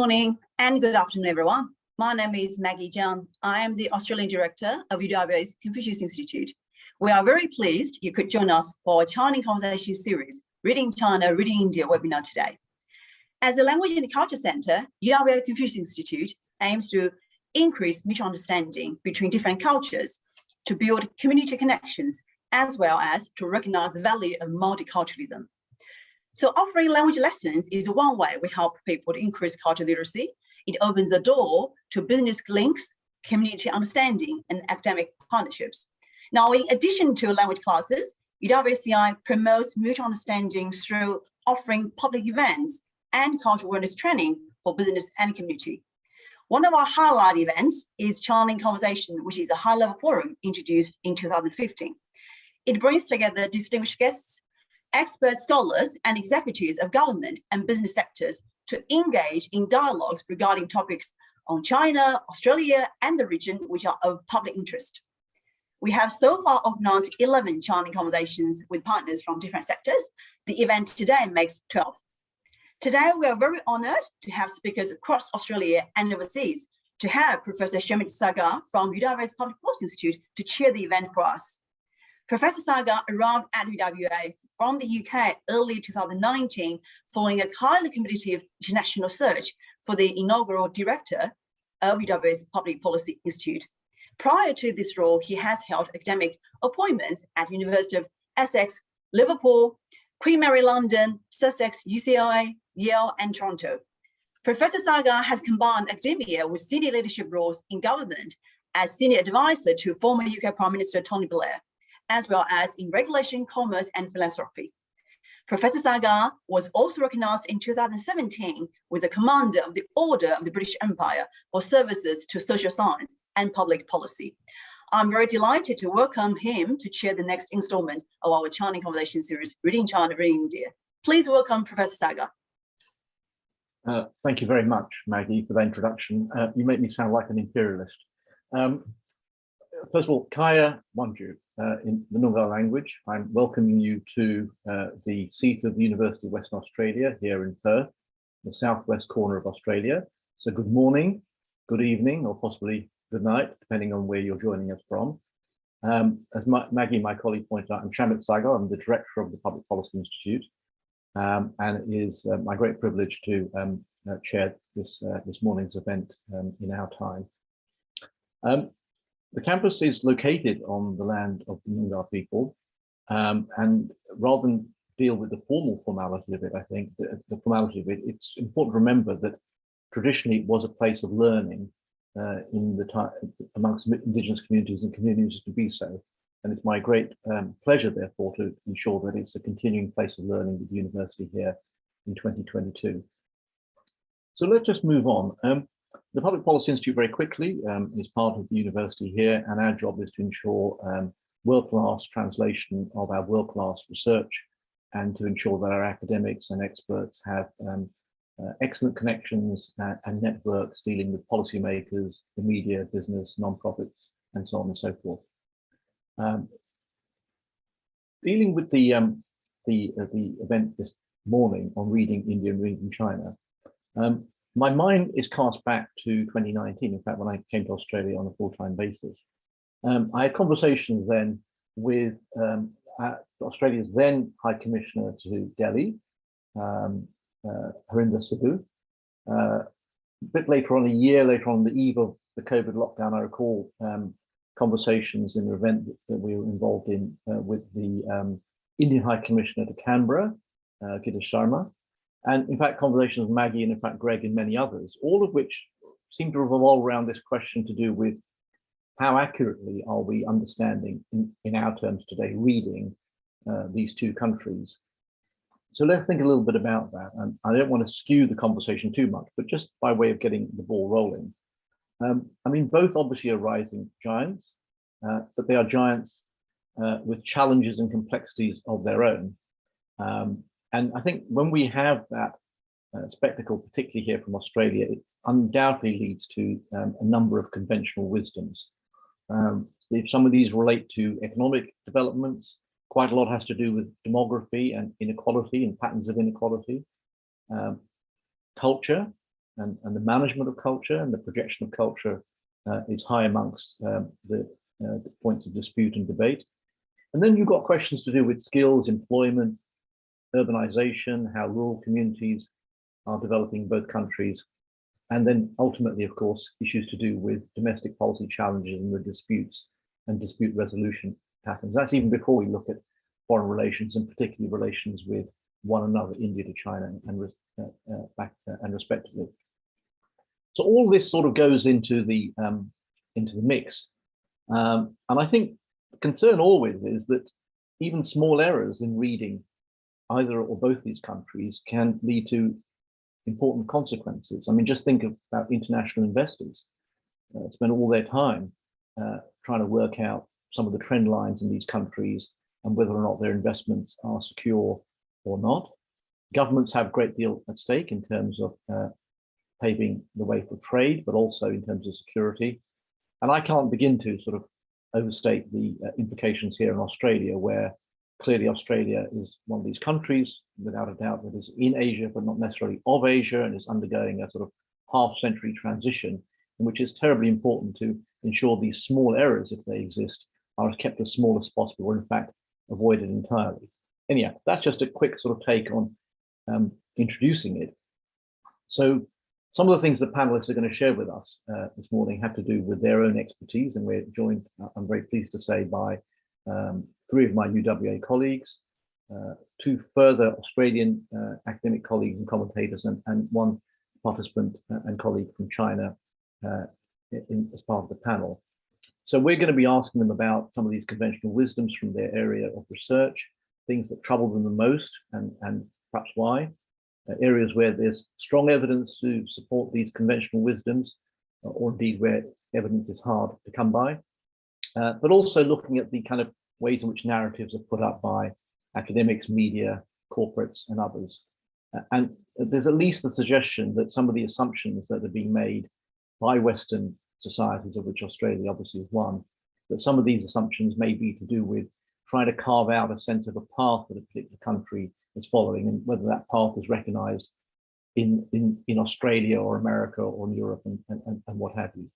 Morning and good afternoon, everyone. My name is Maggie Jiang. I am the Australian Director of UWA's Confucius Institute. We are very pleased you could join us for our China Conversation series, Reading China, Reading India webinar today. As a Language and Culture Centre, UWA Confucius Institute aims to increase mutual understanding between different cultures, to build community connections, as well as to recognise the value of multiculturalism. So offering language lessons is one way we help people to increase cultural literacy. It opens the door to business links, community understanding, and academic partnerships. Now, in addition to language classes, UWACI promotes mutual understanding through offering public events and cultural awareness training for business and community. One of our highlight events is China Conversation, which is a high-level forum introduced in 2015. It brings together distinguished guests, expert scholars and executives of government and business sectors to engage in dialogues regarding topics on China, Australia, and the region which are of public interest. We have so far organized 11 China conversations with partners from different sectors. The event today makes 12. Today, we are very honored to have speakers across Australia and overseas, to have Professor Shamit Sagar from UWA's Public Policy Institute to chair the event for us. Professor Sagar arrived at UWA from the UK early 2019 following a highly competitive international search for the inaugural director of UWA's Public Policy Institute. Prior to this role, he has held academic appointments at University of Essex, Liverpool, Queen Mary London, Sussex, UCLA, Yale, and Toronto. Professor Sagar has combined academia with senior leadership roles in government as senior advisor to former UK Prime Minister Tony Blair, as well as in regulation, commerce, and philanthropy. Professor Sagar was also recognized in 2017 with the Commander of the Order of the British Empire for services to social science and public policy. I'm very delighted to welcome him to chair the next installment of our China Conversation series, Reading China, Reading India. Please welcome Professor Sagar. Thank you very much, Maggie, for the introduction. You make me sound like an imperialist. First of all, Kaya Wanju, in the Noongar language, I'm welcoming you to the seat of the University of Western Australia here in Perth, the southwest corner of Australia. So good morning, good evening, or possibly good night, depending on where you're joining us from. As Maggie, my colleague, pointed out, I'm Shamit Sagar. I'm the director of the Public Policy Institute, and it is my great privilege to chair this morning's event in our time. The campus is located on the land of the Noongar people, and rather than deal with the formal formality of it, I think, the formality of it, it's important to remember that traditionally it was a place of learning in the time amongst Indigenous communities and communities to be so. And it's my great pleasure, therefore, to ensure that it's a continuing place of learning with the university here in 2022. So let's just move on. The Public Policy Institute, very quickly, is part of the university here, and our job is to ensure world-class translation of our world-class research, and to ensure that our academics and experts have excellent connections and networks dealing with policymakers, the media, business, non-profits, and so on and so forth. Dealing with the event this morning on Reading India and Reading China, my mind is cast back to 2019, in fact, when I came to Australia on a full-time basis. I had conversations then with Australia's then High Commissioner to Delhi, Harinder Sidhu. A bit later on, a year later on the eve of the COVID lockdown, I recall conversations in an event that we were involved in with the Indian High Commissioner to Canberra, Githesh Sharma. And in fact, conversations with Maggie and in fact, Greg and many others, all of which seem to revolve around this question to do with how accurately are we understanding, in our terms today, reading these two countries. So let's think a little bit about that. And I don't want to skew the conversation too much, but just by way of getting the ball rolling. I mean, both obviously are rising giants, but they are giants with challenges and complexities of their own. And I think when we have that spectacle, particularly here from Australia, it undoubtedly leads to a number of conventional wisdoms. If some of these relate to economic developments, quite a lot has to do with demography and inequality and patterns of inequality. Culture, and the management of culture and the projection of culture is high amongst the points of dispute and debate. And then you've got questions to do with skills, employment, urbanization, how rural communities are developing in both countries. And then ultimately, of course, issues to do with domestic policy challenges and the disputes and dispute resolution patterns. That's even before we look at foreign relations, and particularly relations with one another, India to China and respectively. So all this sort of goes into the mix. And I think the concern always is that even small errors in reading either or both these countries can lead to important consequences. I mean, just think about international investors spend all their time trying to work out some of the trend lines in these countries and whether or not their investments are secure or not. Governments have a great deal at stake in terms of paving the way for trade, but also in terms of security. And I can't begin to sort of overstate the implications here in Australia, where clearly Australia is one of these countries, without a doubt, that is in Asia, but not necessarily of Asia, and is undergoing a sort of half-century transition, in which it's terribly important to ensure these small errors, if they exist, are kept as small as possible, or in fact, avoided entirely. Anyhow, that's just a quick sort of take on introducing it. So some of the things the panelists are going to share with us this morning have to do with their own expertise, and we're joined, I'm very pleased to say, by 3 of my UWA colleagues, 2 further Australian academic colleagues and commentators, and 1 participant and colleague from China as part of the panel. So we're going to be asking them about some of these conventional wisdoms from their area of research, things that trouble them the most, and perhaps why, areas where there's strong evidence to support these conventional wisdoms, or indeed where evidence is hard to come by, but also looking at the kind of ways in which narratives are put up by academics, media, corporates, and others. And there's at least the suggestion that some of the assumptions that are being made by Western societies, of which Australia obviously is one, that some of these assumptions may be to do with trying to carve out a sense of a path that a particular country is following, and whether that path is recognized in Australia or America or in Europe and what have you.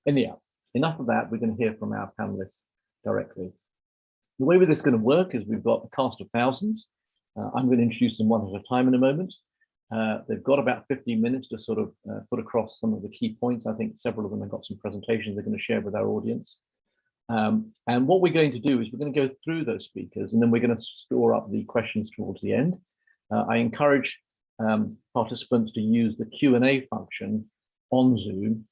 Anyhow, enough of that. We're going to hear from our panelists directly. The way this is going to work is we've got a cast of thousands. I'm going to introduce them one at a time in a moment. They've got about 15 minutes to sort of put across some of the key points. I think several of them have got some presentations they're going to share with our audience. And what we're going to do is we're going to go through those speakers, and then we're going to store up the questions towards the end. I encourage participants to use the Q&A function on Zoom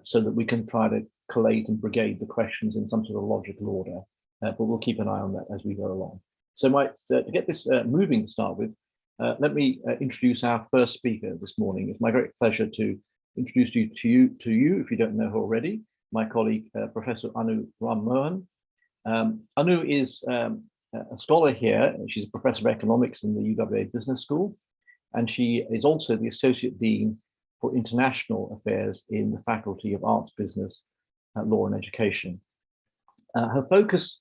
so that we can try to collate and brigade the questions in some sort of logical order, but we'll keep an eye on that as we go along. So to get this moving to start with, let me introduce our first speaker this morning. It's my great pleasure to introduce you to you, if you don't know her already, my colleague, Professor Anu Ram Mohan. Anu is a scholar here. She's a professor of economics in the UWA Business School, and she is also the Associate Dean for International Affairs in the Faculty of Arts, Business, Law and Education. Her focus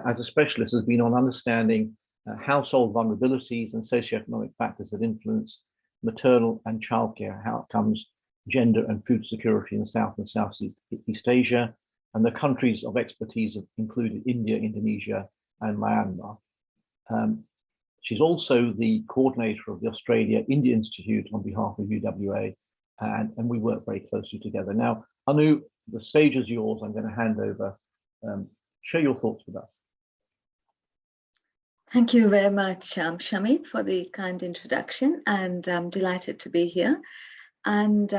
as a specialist has been on understanding household vulnerabilities and socioeconomic factors that influence maternal and childcare outcomes, gender and food security in South and Southeast Asia, and the countries of expertise have included India, Indonesia, and Myanmar. She's also the coordinator of the Australia-India Institute on behalf of UWA, and we work very closely together. Now, Anu, the stage is yours. I'm going to hand over. Share your thoughts with us. Thank you very much, Shamit, for the kind introduction, and I'm delighted to be here. And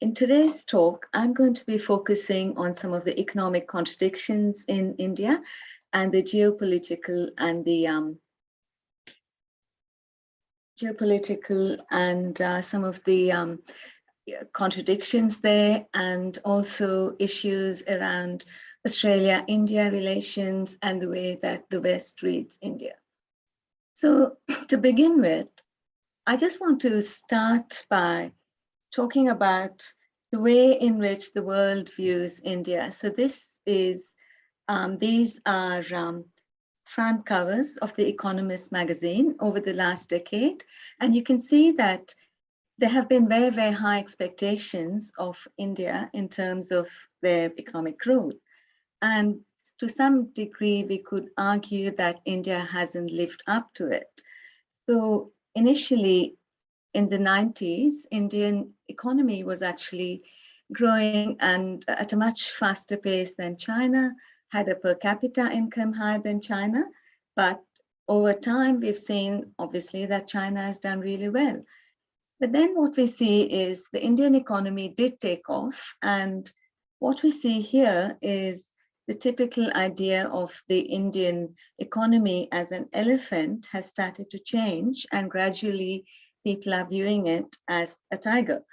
in today's talk, I'm going to be focusing on some of the economic contradictions in India and the geopolitical and some of the contradictions there, and also issues around Australia-India relations and the way that the West reads India. So to begin with, I just want to start by talking about the way in which the world views India. So this is, these are front covers of the Economist magazine over the last decade. And you can see that there have been very, very high expectations of India in terms of their economic growth. And to some degree, we could argue that India hasn't lived up to it. So initially, in the 90s, Indian economy was actually growing and at a much faster pace than China, had a per capita income higher than China. But over time, we've seen, obviously, that China has done really well. But then what we see is the Indian economy did take off. And what we see here is the typical idea of the Indian economy as an elephant has started to change, and gradually people are viewing it as a tiger.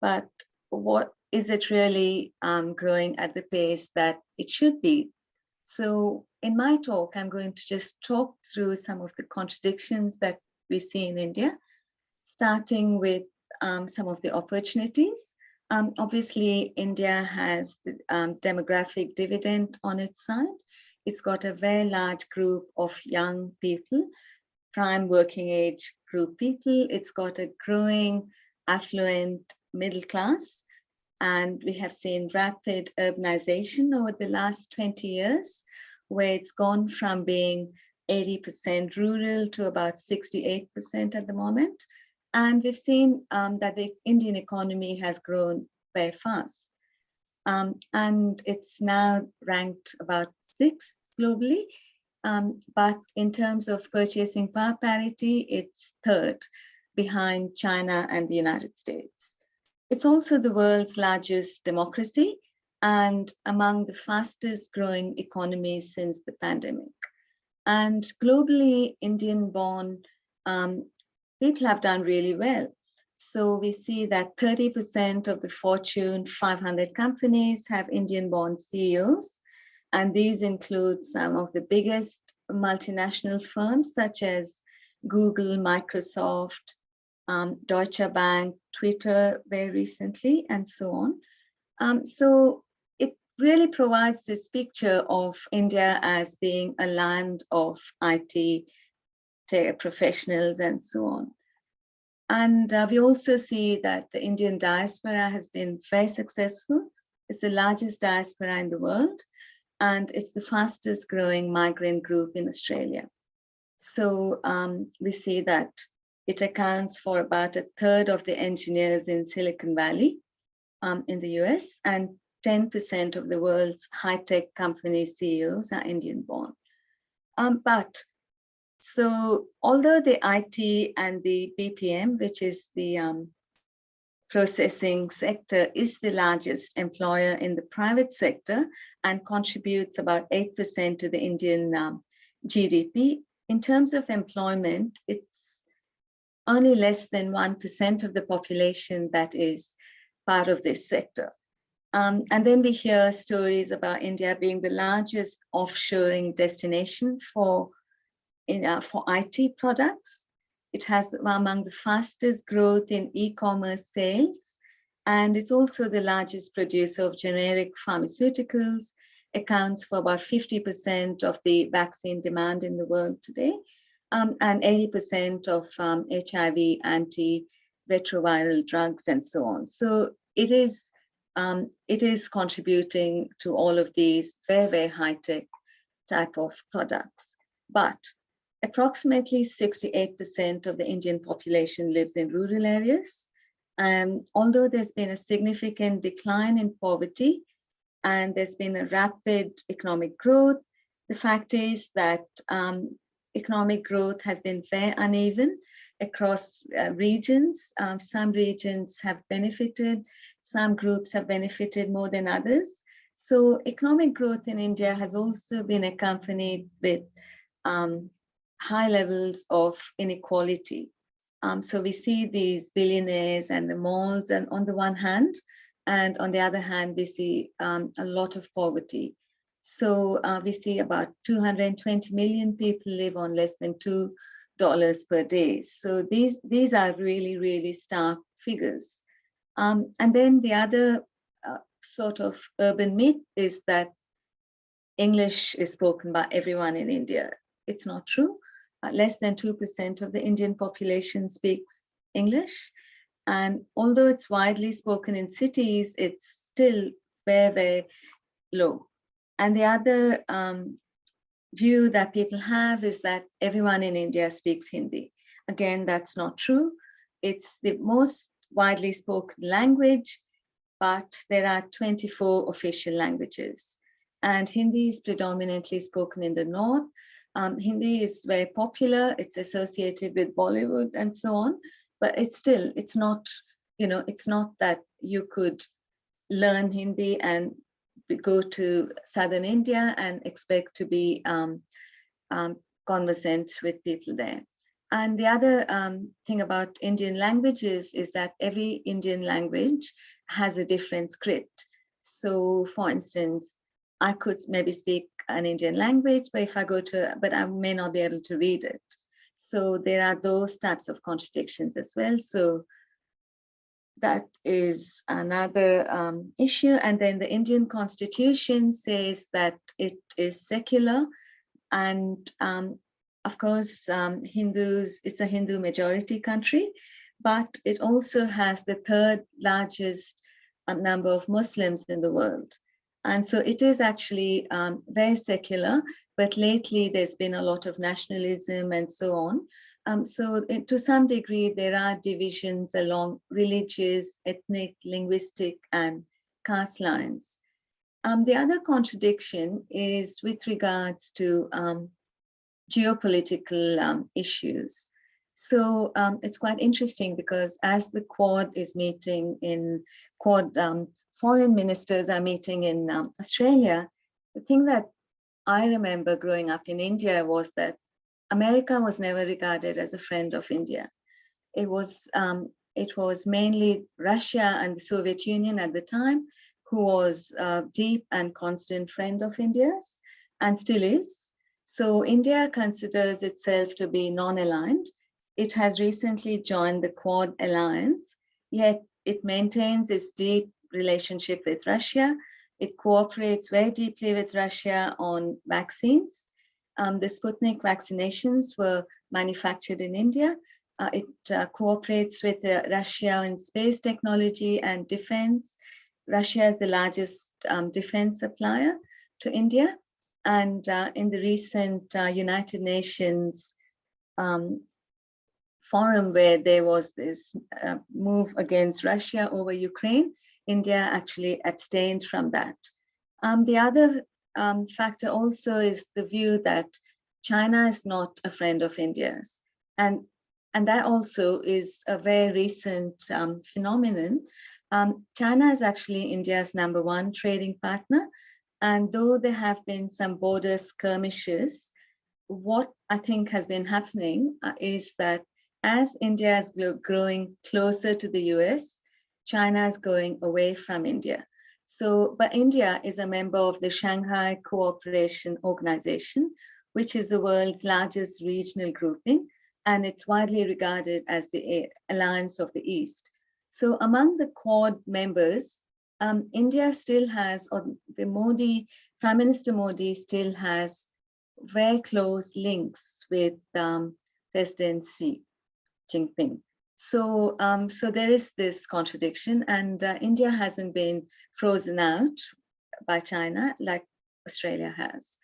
But what is it really growing at the pace that it should be? So in my talk, I'm going to just talk through some of the contradictions that we see in India, starting with some of the opportunities. Obviously, India has the demographic dividend on its side. It's got a very large group of young people, prime working age group people. It's got a growing, affluent middle class. And we have seen rapid urbanization over the last 20 years, where it's gone from being 80% rural to about 68% at the moment. And we've seen that the Indian economy has grown very fast. And it's now ranked about 6th globally. But in terms of purchasing power parity, it's 3rd behind China and the United States. It's also the world's largest democracy and among the fastest growing economies since the pandemic. And globally, Indian-born people have done really well. So we see that 30% of the Fortune 500 companies have Indian-born CEOs. And these include some of the biggest multinational firms such as Google, Microsoft, Deutsche Bank, Twitter very recently, and so on. So it really provides this picture of India as being a land of IT professionals and so on. And we also see that the Indian diaspora has been very successful. It's the largest diaspora in the world, and it's the fastest growing migrant group in Australia. So we see that it accounts for about 1/3 of the engineers in Silicon Valley in the US, and 10% of the world's high-tech company CEOs are Indian-born. So although the IT and the BPM, which is the processing sector, is the largest employer in the private sector and contributes about 8% to the Indian GDP, in terms of employment, it's only less than 1% of the population that is part of this sector. And then we hear stories about India being the largest offshoring destination for IT products. It has among the fastest growth in e-commerce sales, and it's also the largest producer of generic pharmaceuticals, accounts for about 50% of the vaccine demand in the world today, and 80% of HIV, antiretroviral drugs, and so on. So it is contributing to all of these very, very high-tech type of products. But approximately 68% of the Indian population lives in rural areas. Although there's been a significant decline in poverty and there's been a rapid economic growth, the fact is that economic growth has been very uneven across regions. Some regions have benefited, some groups have benefited more than others. So economic growth in India has also been accompanied with high levels of inequality. So we see these billionaires and the malls, and on the one hand, and on the other hand, we see a lot of poverty. So we see about 220 million people live on less than $2 per day. So these are really, really stark figures. And then the other sort of urban myth is that English is spoken by everyone in India. It's not true. Less than 2% of the Indian population speaks English. And although it's widely spoken in cities, it's still very, very low. And the other view that people have is that everyone in India speaks Hindi. Again, that's not true. It's the most widely spoken language, but there are 24 official languages. And Hindi is predominantly spoken in the north. Hindi is very popular. It's associated with Bollywood and so on, but it's not, it's not that you could learn Hindi and go to southern India and expect to be conversant with people there. And the other thing about Indian languages is that every Indian language has a different script. So for instance, I could maybe speak an Indian language, but I may not be able to read it. So there are those types of contradictions as well. So that is another issue. And then the Indian Constitution says that it is secular. And of course, Hindus, it's a Hindu majority country, but it also has the third largest number of Muslims in the world. And so it is actually very secular, but lately there's been a lot of nationalism and so on. So to some degree, there are divisions along religious, ethnic, linguistic, and caste lines. The other contradiction is with regards to geopolitical issues. So it's quite interesting because as the Quad is meeting in Quad, foreign ministers are meeting in Australia, the thing that I remember growing up in India was that America was never regarded as a friend of India. It was mainly Russia and the Soviet Union at the time who was a deep and constant friend of India's and still is. So India considers itself to be non-aligned. It has recently joined the Quad alliance, yet it maintains its deep relationship with Russia. It cooperates very deeply with Russia on vaccines. The Sputnik vaccinations were manufactured in India. It cooperates with Russia in space technology and defense. Russia is the largest defense supplier to India. And in the recent United Nations forum where there was this move against Russia over Ukraine, India actually abstained from that. The other factor also is the view that China is not a friend of India's. And that also is a very recent phenomenon. China is actually India's #1 trading partner. And though there have been some border skirmishes, what I think has been happening is that as India is growing closer to the US, China is going away from India. So, but India is a member of the Shanghai Cooperation Organization, which is the world's largest regional grouping, and it's widely regarded as the Alliance of the East. So among the Quad members, India still has, or the Prime Minister Modi still has very close links with President Xi Jinping. So, so there is this contradiction, and India hasn't been frozen out by China like Australia has.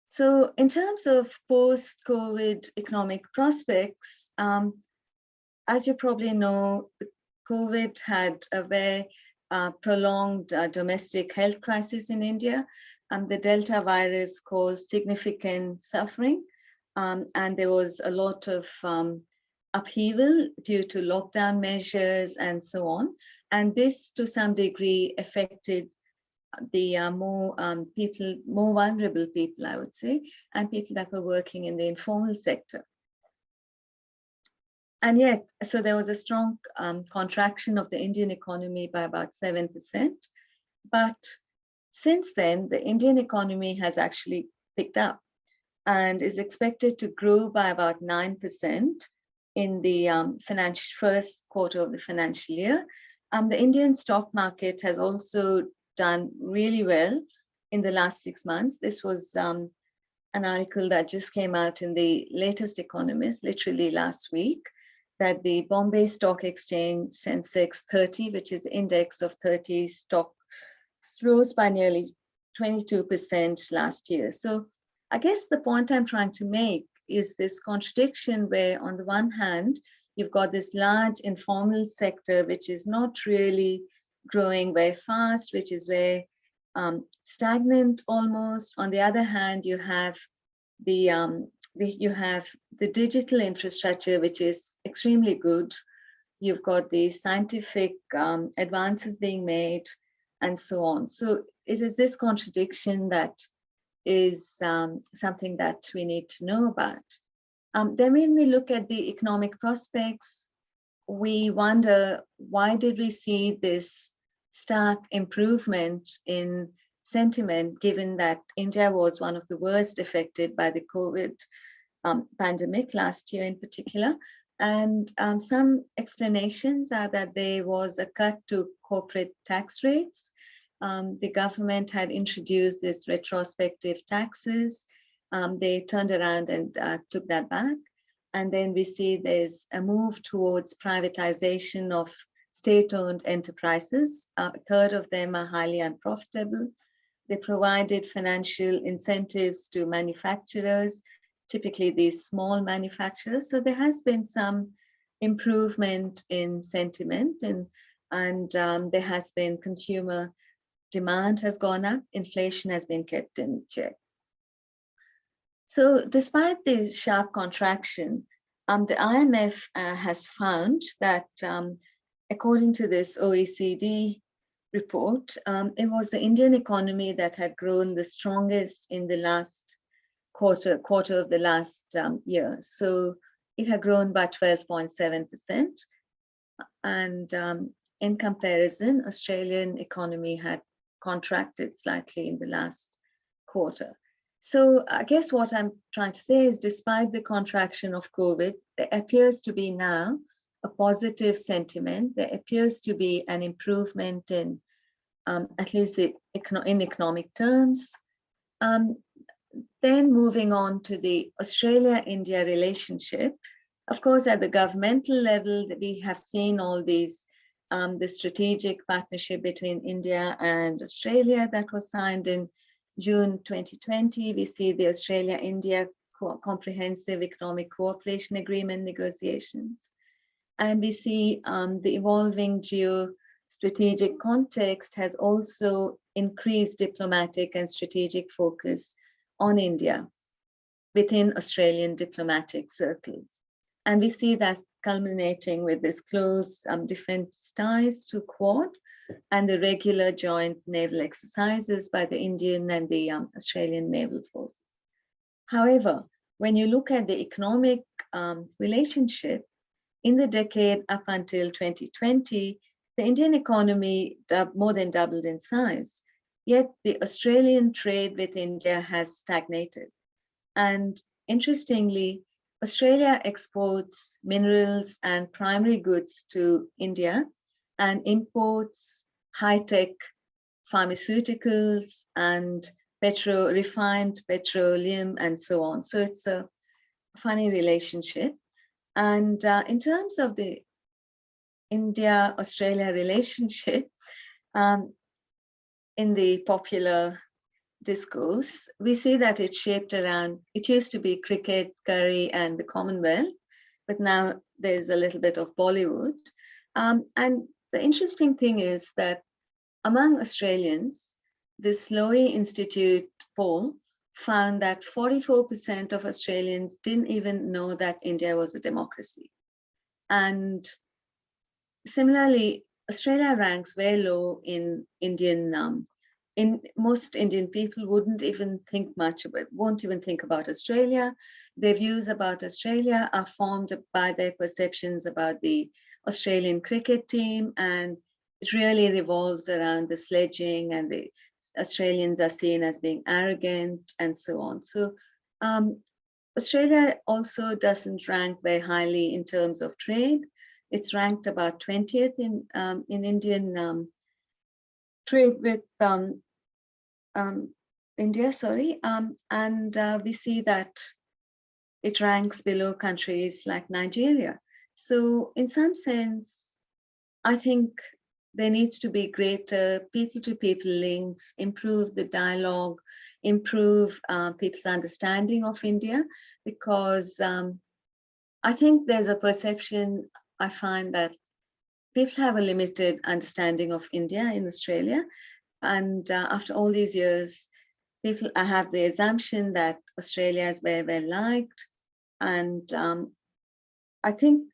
So in terms of post-COVID economic prospects, as you probably know, the COVID had a very prolonged domestic health crisis in India. The Delta virus caused significant suffering, and there was a lot of upheaval due to lockdown measures and so on. And this, to some degree, affected the more vulnerable people, I would say, and people that were working in the informal sector. And yet, so there was a strong contraction of the Indian economy by about 7%. But since then, the Indian economy has actually picked up and is expected to grow by about 9% in the first quarter of the financial year. The Indian stock market has also done really well in the last 6 months. This was an article that just came out in the latest Economist, literally last week. that the Bombay Stock Exchange Sensex 30, which is the index of 30 stocks, rose by nearly 22% last year. So I guess the point I'm trying to make is this contradiction where on the one hand, you've got this large informal sector, which is not really growing very fast, which is very stagnant almost. On the other hand, you have the digital infrastructure, which is extremely good. You've got the scientific advances being made and so on. So it is this contradiction that is something that we need to know about. Then when we look at the economic prospects, we wonder, why did we see this stark improvement in sentiment, given that India was one of the worst affected by the COVID pandemic last year in particular? And some explanations are that there was a cut to corporate tax rates. The government had introduced this retrospective taxes. They turned around and took that back. And then we see there's a move towards privatization of state-owned enterprises. A third of them are highly unprofitable. They provided financial incentives to manufacturers, typically these small manufacturers. So there has been some improvement in sentiment, and there has been consumer demand has gone up, inflation has been kept in check. So despite the sharp contraction, the IMF has found that according to this OECD report, it was the Indian economy that had grown the strongest in the last quarter of the last year. So it had grown by 12.7%. And in comparison, Australian economy had contracted slightly in the last quarter. So I guess what I'm trying to say is, despite the contraction of COVID, there appears to be now a positive sentiment. There appears to be an improvement in at least in economic terms. Then moving on to the Australia-India relationship, of course, at the governmental level, we have seen all these, the strategic partnership between India and Australia that was signed in June 2020. We see the Australia-India Comprehensive Economic Cooperation Agreement negotiations. And we see the evolving geostrategic context has also increased diplomatic and strategic focus on India within Australian diplomatic circles. And we see that culminating with this close defense ties to Quad and the regular joint naval exercises by the Indian and the Australian naval forces. However, when you look at the economic relationship, in the decade up until 2020, the Indian economy more than doubled in size, yet the Australian trade with India has stagnated. And interestingly, Australia exports minerals and primary goods to India and imports high-tech pharmaceuticals and refined petroleum and so on. So it's a funny relationship. And in terms of the India-Australia relationship, in the popular discourse, we see that it's shaped around, it used to be cricket, curry, and the Commonwealth, but now there's a little bit of Bollywood. And the interesting thing is that among Australians, this Lowy Institute poll found that 44% of Australians didn't even know that India was a democracy. And similarly, Australia ranks very low in Indian, most Indian people won't even think about Australia. Their views about Australia are formed by their perceptions about the Australian cricket team, and it really revolves around the sledging, and the Australians are seen as being arrogant and so on. So Australia also doesn't rank very highly in terms of trade. It's ranked about 20th in Indian trade with India, and we see that it ranks below countries like Nigeria. So in some sense, I think there needs to be greater people-to-people links, improve the dialogue, improve people's understanding of India, because I think there's a perception, I find, that people have a limited understanding of India in Australia. And after all these years, people have the assumption that Australia is very well liked. And I think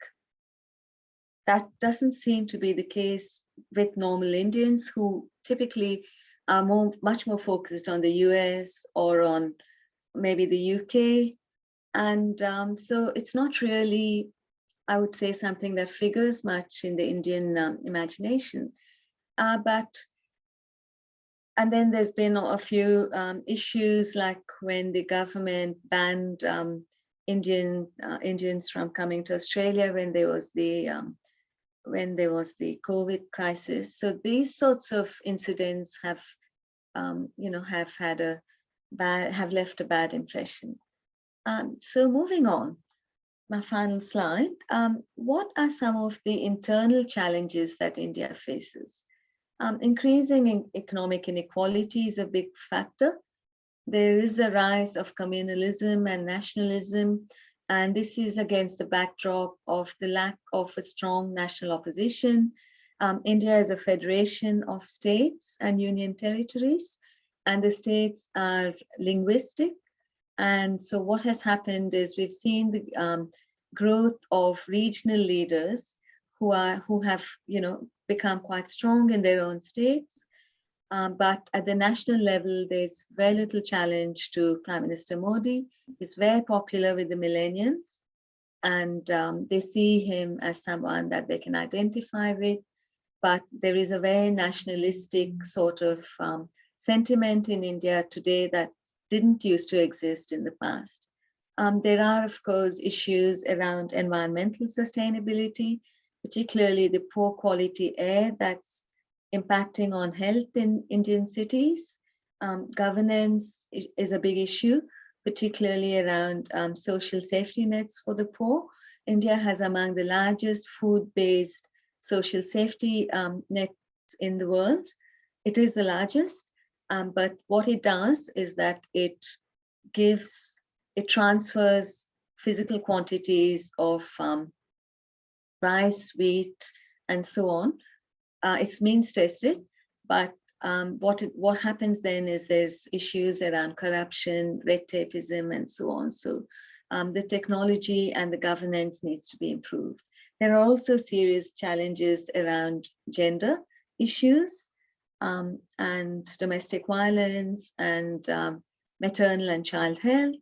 that doesn't seem to be the case with normal Indians, who typically are much more focused on the US or on maybe the UK. And so it's not really, I would say, something that figures much in the Indian imagination. And then there's been a few issues, like when the government banned Indians from coming to Australia when there was the COVID crisis. So these sorts of incidents have left a bad impression. So moving on, my final slide. What are some of the internal challenges that India faces? Increasing economic inequality is a big factor. There is a rise of communalism and nationalism, and this is against the backdrop of the lack of a strong national opposition. India is a federation of states and union territories, and the states are linguistic. And so what has happened is we've seen the growth of regional leaders who have become quite strong in their own states. But at the national level, there's very little challenge to Prime Minister Modi. He's very popular with the millennials, and they see him as someone that they can identify with. But there is a very nationalistic sort of sentiment in India today that didn't used to exist in the past. There are, of course, issues around environmental sustainability, particularly the poor quality air that's impacting on health in Indian cities. Governance is a big issue, particularly around social safety nets for the poor. India has among the largest food-based social safety nets in the world. It is the largest, but what it does is that it transfers physical quantities of rice, wheat, and so on. It's means tested, but what happens then is there's issues around corruption, red tapeism, and so on. So the technology and the governance needs to be improved. There are also serious challenges around gender issues and domestic violence and maternal and child health.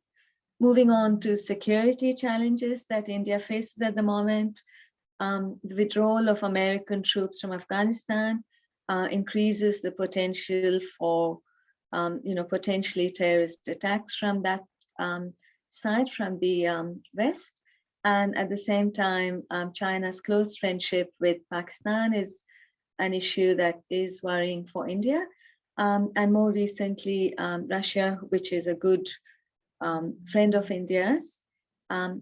Moving on to security challenges that India faces at the moment. The withdrawal of American troops from Afghanistan increases the potential for, potentially terrorist attacks from that side, from the West. And at the same time, China's close friendship with Pakistan is an issue that is worrying for India. And more recently, Russia, which is a good friend of India's,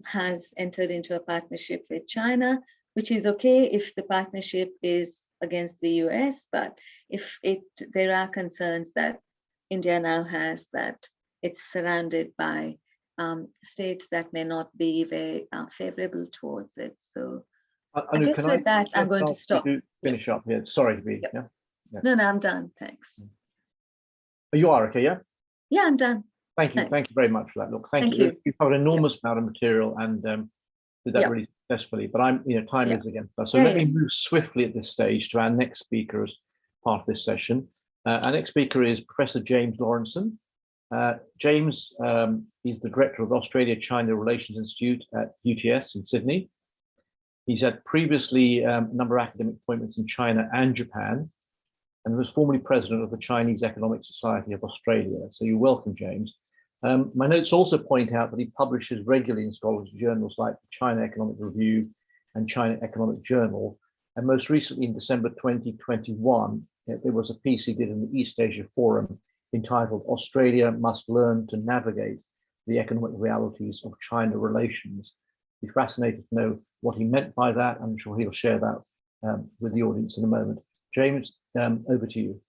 has entered into a partnership with China, which is okay if the partnership is against the US, but if there are concerns that India now has that it's surrounded by states that may not be very favorable towards it. So I guess with that, I'm going to stop. Finish up here. Sorry to be. Yep. Yeah. No, I'm done. Thanks. You are okay, yeah? Yeah, I'm done. Thank you. Thanks. Thank you very much for that. Look, thank you. You've covered an enormous amount of material and did that really successfully. But time is against us. So let me move swiftly at this stage to our next speaker as part of this session. Our next speaker is Professor James Lawrenson. James is the director of the Australia-China Relations Institute at UTS in Sydney. He's had previously a number of academic appointments in China and Japan, and was formerly president of the Chinese Economic Society of Australia. So you're welcome, James. My notes also point out that he publishes regularly in scholarly journals like the China Economic Review and China Economic Journal. And most recently in December 2021, there was a piece he did in the East Asia Forum entitled Australia Must Learn to Navigate the Economic Realities of China Relations, Be fascinated to know what he meant by that. I'm sure he'll share that with the audience in a moment. James, over to you.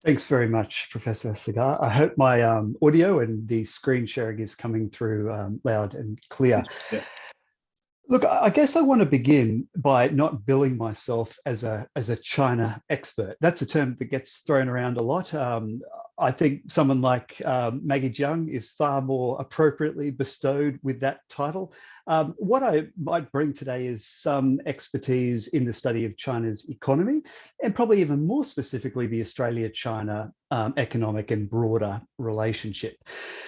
Thanks very much, Professor Cigar. I hope my audio and the screen sharing is coming through loud and clear. Yeah. Look, I guess I want to begin by not billing myself as a China expert. That's a term that gets thrown around a lot. I think someone like Maggie Jiang is far more appropriately bestowed with that title. What I might bring today is some expertise in the study of China's economy, and probably even more specifically, the Australia-China economic and broader relationship.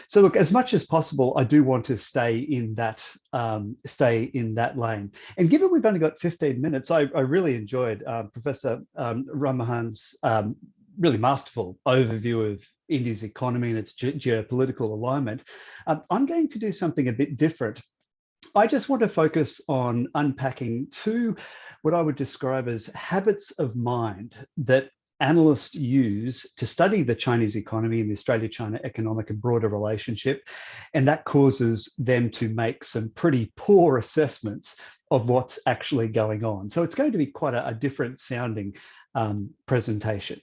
So look, as much as possible, I do want to stay in that lane. And given we've only got 15 minutes, I really enjoyed Professor Ramahan's really masterful overview of India's economy and its geopolitical alignment. I'm going to do something a bit different. I just want to focus on unpacking two, what I would describe as habits of mind that analysts use to study the Chinese economy and the Australia-China economic and broader relationship. And that causes them to make some pretty poor assessments of what's actually going on. So it's going to be quite a different sounding presentation.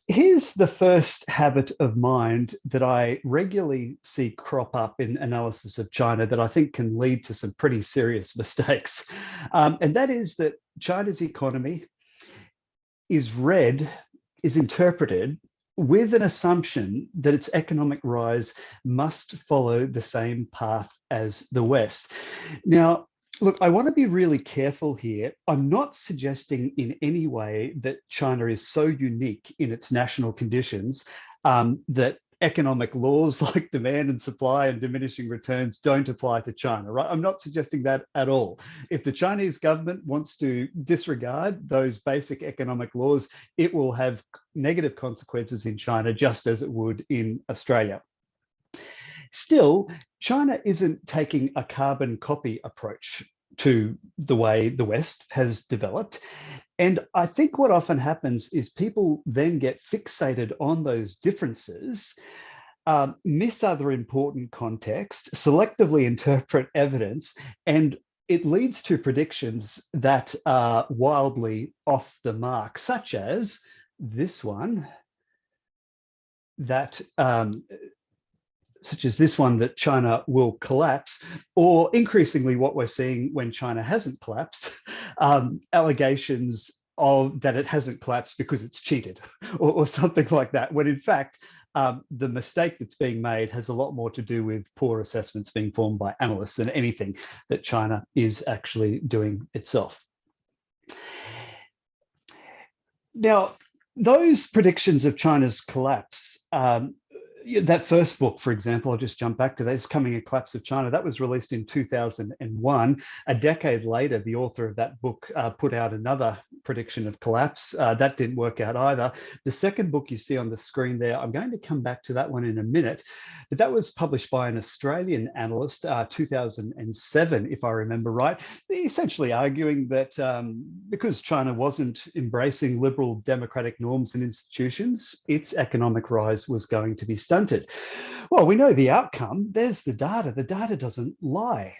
Here's the first habit of mind that I regularly see crop up in analysis of China that I think can lead to some pretty serious mistakes. And that is that China's economy is interpreted with an assumption that its economic rise must follow the same path as the West. Now, look, I want to be really careful here. I'm not suggesting in any way that China is so unique in its national conditions that economic laws like demand and supply and diminishing returns don't apply to China, right? I'm not suggesting that at all. If the Chinese government wants to disregard those basic economic laws, it will have negative consequences in China, just as it would in Australia. Still, China isn't taking a carbon copy approach to the way the West has developed. And I think what often happens is people then get fixated on those differences, miss other important context, selectively interpret evidence, and it leads to predictions that are wildly off the mark, such as this one, that China will collapse, or increasingly what we're seeing when China hasn't collapsed, allegations of that it hasn't collapsed because it's cheated or something like that, when in fact, the mistake that's being made has a lot more to do with poor assessments being formed by analysts than anything that China is actually doing itself. Now, those predictions of China's collapse, that first book, for example, I'll just jump back to that, It's Coming, a Collapse of China. That was released in 2001. A decade later, the author of that book put out another prediction of collapse. That didn't work out either. The second book you see on the screen there, I'm going to come back to that one in a minute, but that was published by an Australian analyst, 2007, if I remember right, essentially arguing that because China wasn't embracing liberal democratic norms and institutions, its economic rise was going to be stunted. Well, we know the outcome. There's the data. The data doesn't lie.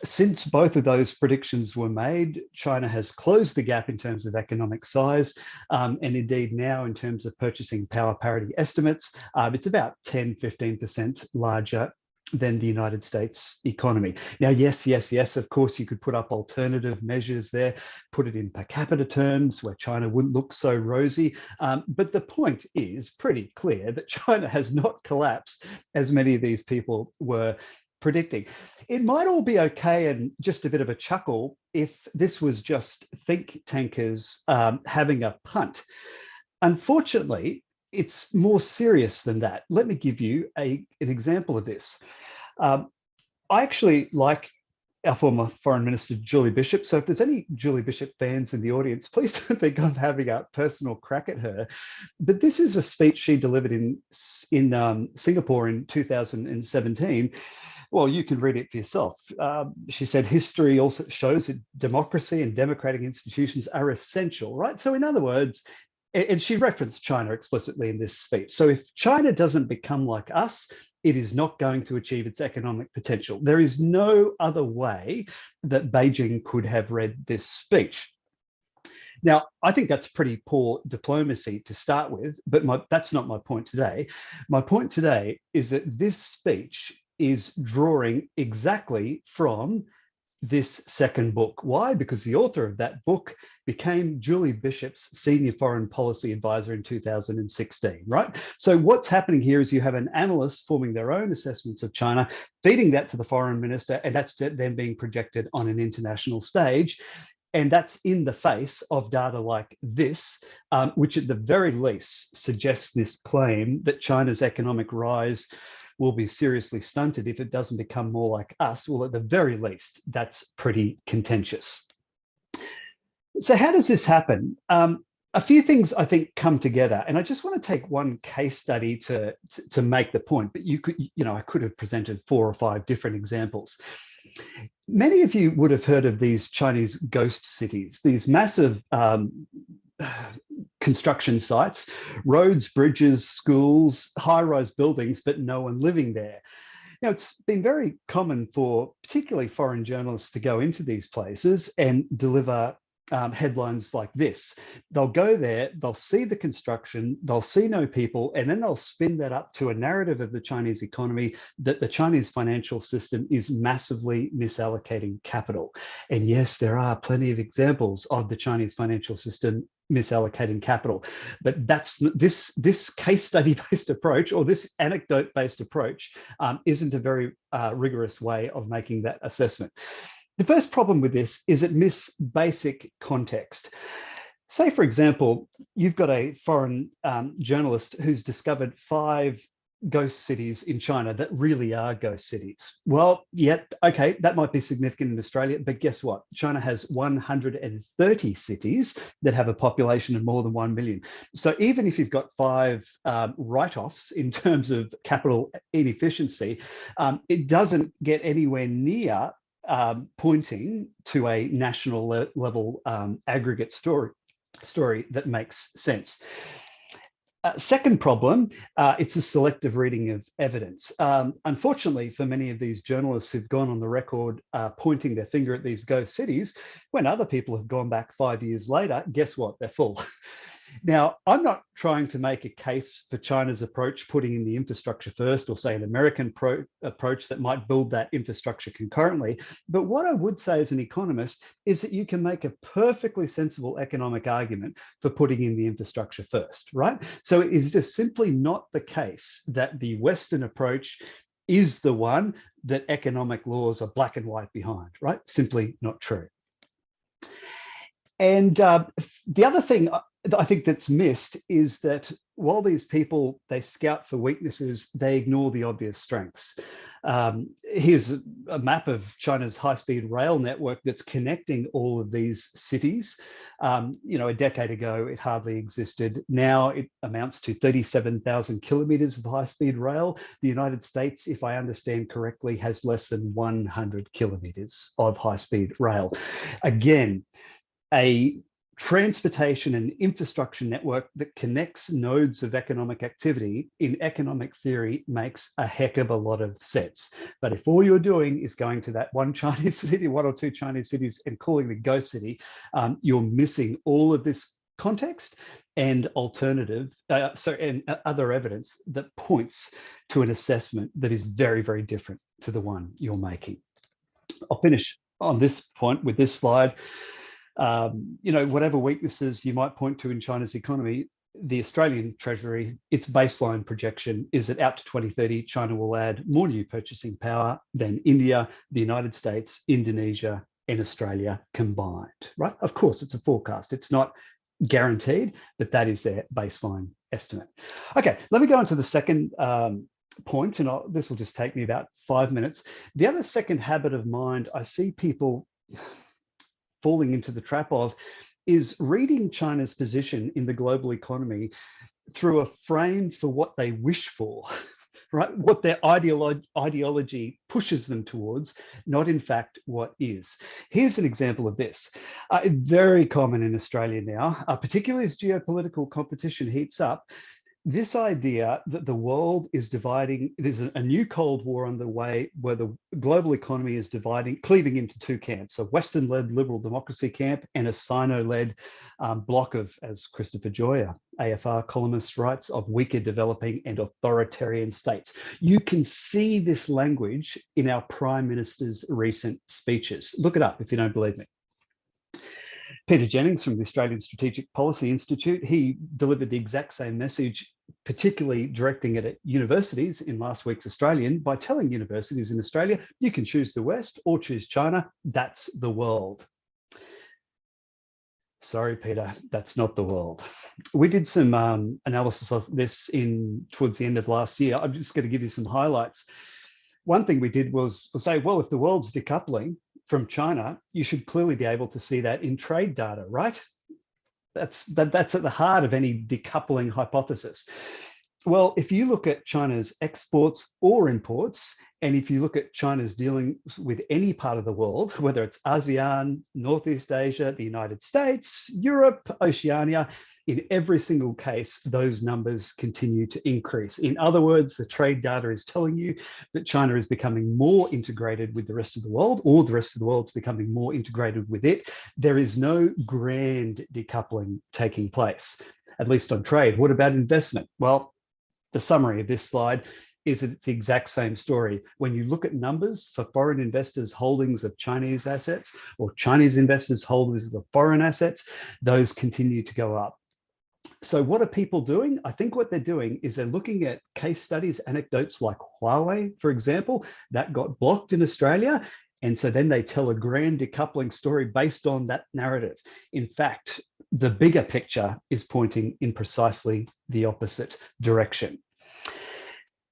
Since both of those predictions were made, China has closed the gap in terms of economic size, and indeed now in terms of purchasing power parity estimates, it's about 10–15% larger than the United States economy. Now, yes, of course, you could put up alternative measures there, put it in per capita terms where China wouldn't look so rosy. But the point is pretty clear that China has not collapsed as many of these people were predicting. It might all be okay and just a bit of a chuckle if this was just think tankers having a punt. Unfortunately, it's more serious than that. Let me give you an example of this. I actually like our former Foreign Minister, Julie Bishop. So if there's any Julie Bishop fans in the audience, please don't think I'm having a personal crack at her. But this is a speech she delivered in Singapore in 2017. Well, you can read it for yourself. She said, history also shows that democracy and democratic institutions are essential, right? So in other words, and she referenced China explicitly in this speech. So if China doesn't become like us, it is not going to achieve its economic potential. There is no other way that Beijing could have read this speech. Now, I think that's pretty poor diplomacy to start with, but that's not my point today. My point today is that this speech is drawing exactly from this second book. Why? Because the author of that book became Julie Bishop's senior foreign policy advisor in 2016, right? So what's happening here is you have an analyst forming their own assessments of China, feeding that to the foreign minister, and that's then being projected on an international stage. And that's in the face of data like this, which at the very least suggests this claim that China's economic rise will be seriously stunted if it doesn't become more like us. Well, at the very least, that's pretty contentious. So how does this happen? A few things I think come together, and I just want to take one case study to make the point, but I could have presented 4 or 5 different examples. Many of you would have heard of these Chinese ghost cities, these massive construction sites, roads, bridges, schools, high-rise buildings, but no one living there. Now, it's been very common for particularly foreign journalists to go into these places and deliver headlines like this. They'll go there, they'll see the construction, they'll see no people, and then they'll spin that up to a narrative of the Chinese economy that the Chinese financial system is massively misallocating capital. And yes, there are plenty of examples of the Chinese financial system misallocating capital, but that's this case study based approach, or this anecdote based approach, isn't a very rigorous way of making that assessment. The first problem with this is it misses basic context. Say, for example, you've got a foreign journalist who's discovered 5 ghost cities in China that really are ghost cities. Well, yeah, okay, that might be significant in Australia, but guess what? China has 130 cities that have a population of more than 1 million. So even if you've got 5 write-offs in terms of capital inefficiency, it doesn't get anywhere near pointing to a national level aggregate story that makes sense. Second problem, it's a selective reading of evidence. Unfortunately, for many of these journalists who've gone on the record pointing their finger at these ghost cities, when other people have gone back 5 years later, guess what? They're full. Now, I'm not trying to make a case for China's approach, putting in the infrastructure first, or say an American approach that might build that infrastructure concurrently. But what I would say as an economist is that you can make a perfectly sensible economic argument for putting in the infrastructure first, right? So it is just simply not the case that the Western approach is the one that economic laws are black and white behind, right? Simply not true. And the other thing I think that's missed is that while these people, they scout for weaknesses, they ignore the obvious strengths. Here's a map of China's high-speed rail network that's connecting all of these cities. A decade ago, it hardly existed. Now it amounts to 37,000 kilometers of high-speed rail. The United States, if I understand correctly, has less than 100 kilometers of high-speed rail. Again, a transportation and infrastructure network that connects nodes of economic activity in economic theory makes a heck of a lot of sense. But if all you're doing is going to that one Chinese city, 1 or 2 Chinese cities, and calling the ghost city, you're missing all of this context and other evidence that points to an assessment that is very, very different to the one you're making. I'll finish on this point with this slide. Whatever weaknesses you might point to in China's economy, the Australian Treasury, its baseline projection is that out to 2030, China will add more new purchasing power than India, the United States, Indonesia, and Australia combined, right? Of course, it's a forecast. It's not guaranteed, but that is their baseline estimate. Okay, let me go on to the second point, and this will just take me about 5 minutes. The other second habit of mind I see people falling into the trap of is reading China's position in the global economy through a frame for what they wish for, right? What their ideology pushes them towards, not in fact what is. Here's an example of this. Very common in Australia now, particularly as geopolitical competition heats up. this idea that the world is dividing, there's a new Cold War underway where the global economy is cleaving into two camps, a Western-led liberal democracy camp and a Sino-led block of, as Christopher Joy, AFR columnist writes, of weaker developing and authoritarian states. You can see this language in our Prime Minister's recent speeches. Look it up if you don't believe me. Peter Jennings from the Australian Strategic Policy Institute, he delivered the exact same message, particularly directing it at universities in last week's Australian, by telling universities in Australia, you can choose the West or choose China, that's the world. Sorry, Peter, that's not the world. We did some analysis of this towards the end of last year. I'm just going to give you some highlights. One thing we did was say, well, if the world's decoupling from China, you should clearly be able to see that in trade data, right? That's at the heart of any decoupling hypothesis. Well, if you look at China's exports or imports, and if you look at China's dealings with any part of the world, whether it's ASEAN, Northeast Asia, the United States, Europe, Oceania, in every single case, those numbers continue to increase. In other words, the trade data is telling you that China is becoming more integrated with the rest of the world, or the rest of the world is becoming more integrated with it. There is no grand decoupling taking place, at least on trade. What about investment? Well, the summary of this slide is that it's the exact same story. When you look at numbers for foreign investors' holdings of Chinese assets, or Chinese investors' holdings of foreign assets, those continue to go up. So what are people doing? I think what they're doing is they're looking at case studies, anecdotes like Huawei, for example, that got blocked in Australia. And so then they tell a grand decoupling story based on that narrative. In fact, the bigger picture is pointing in precisely the opposite direction.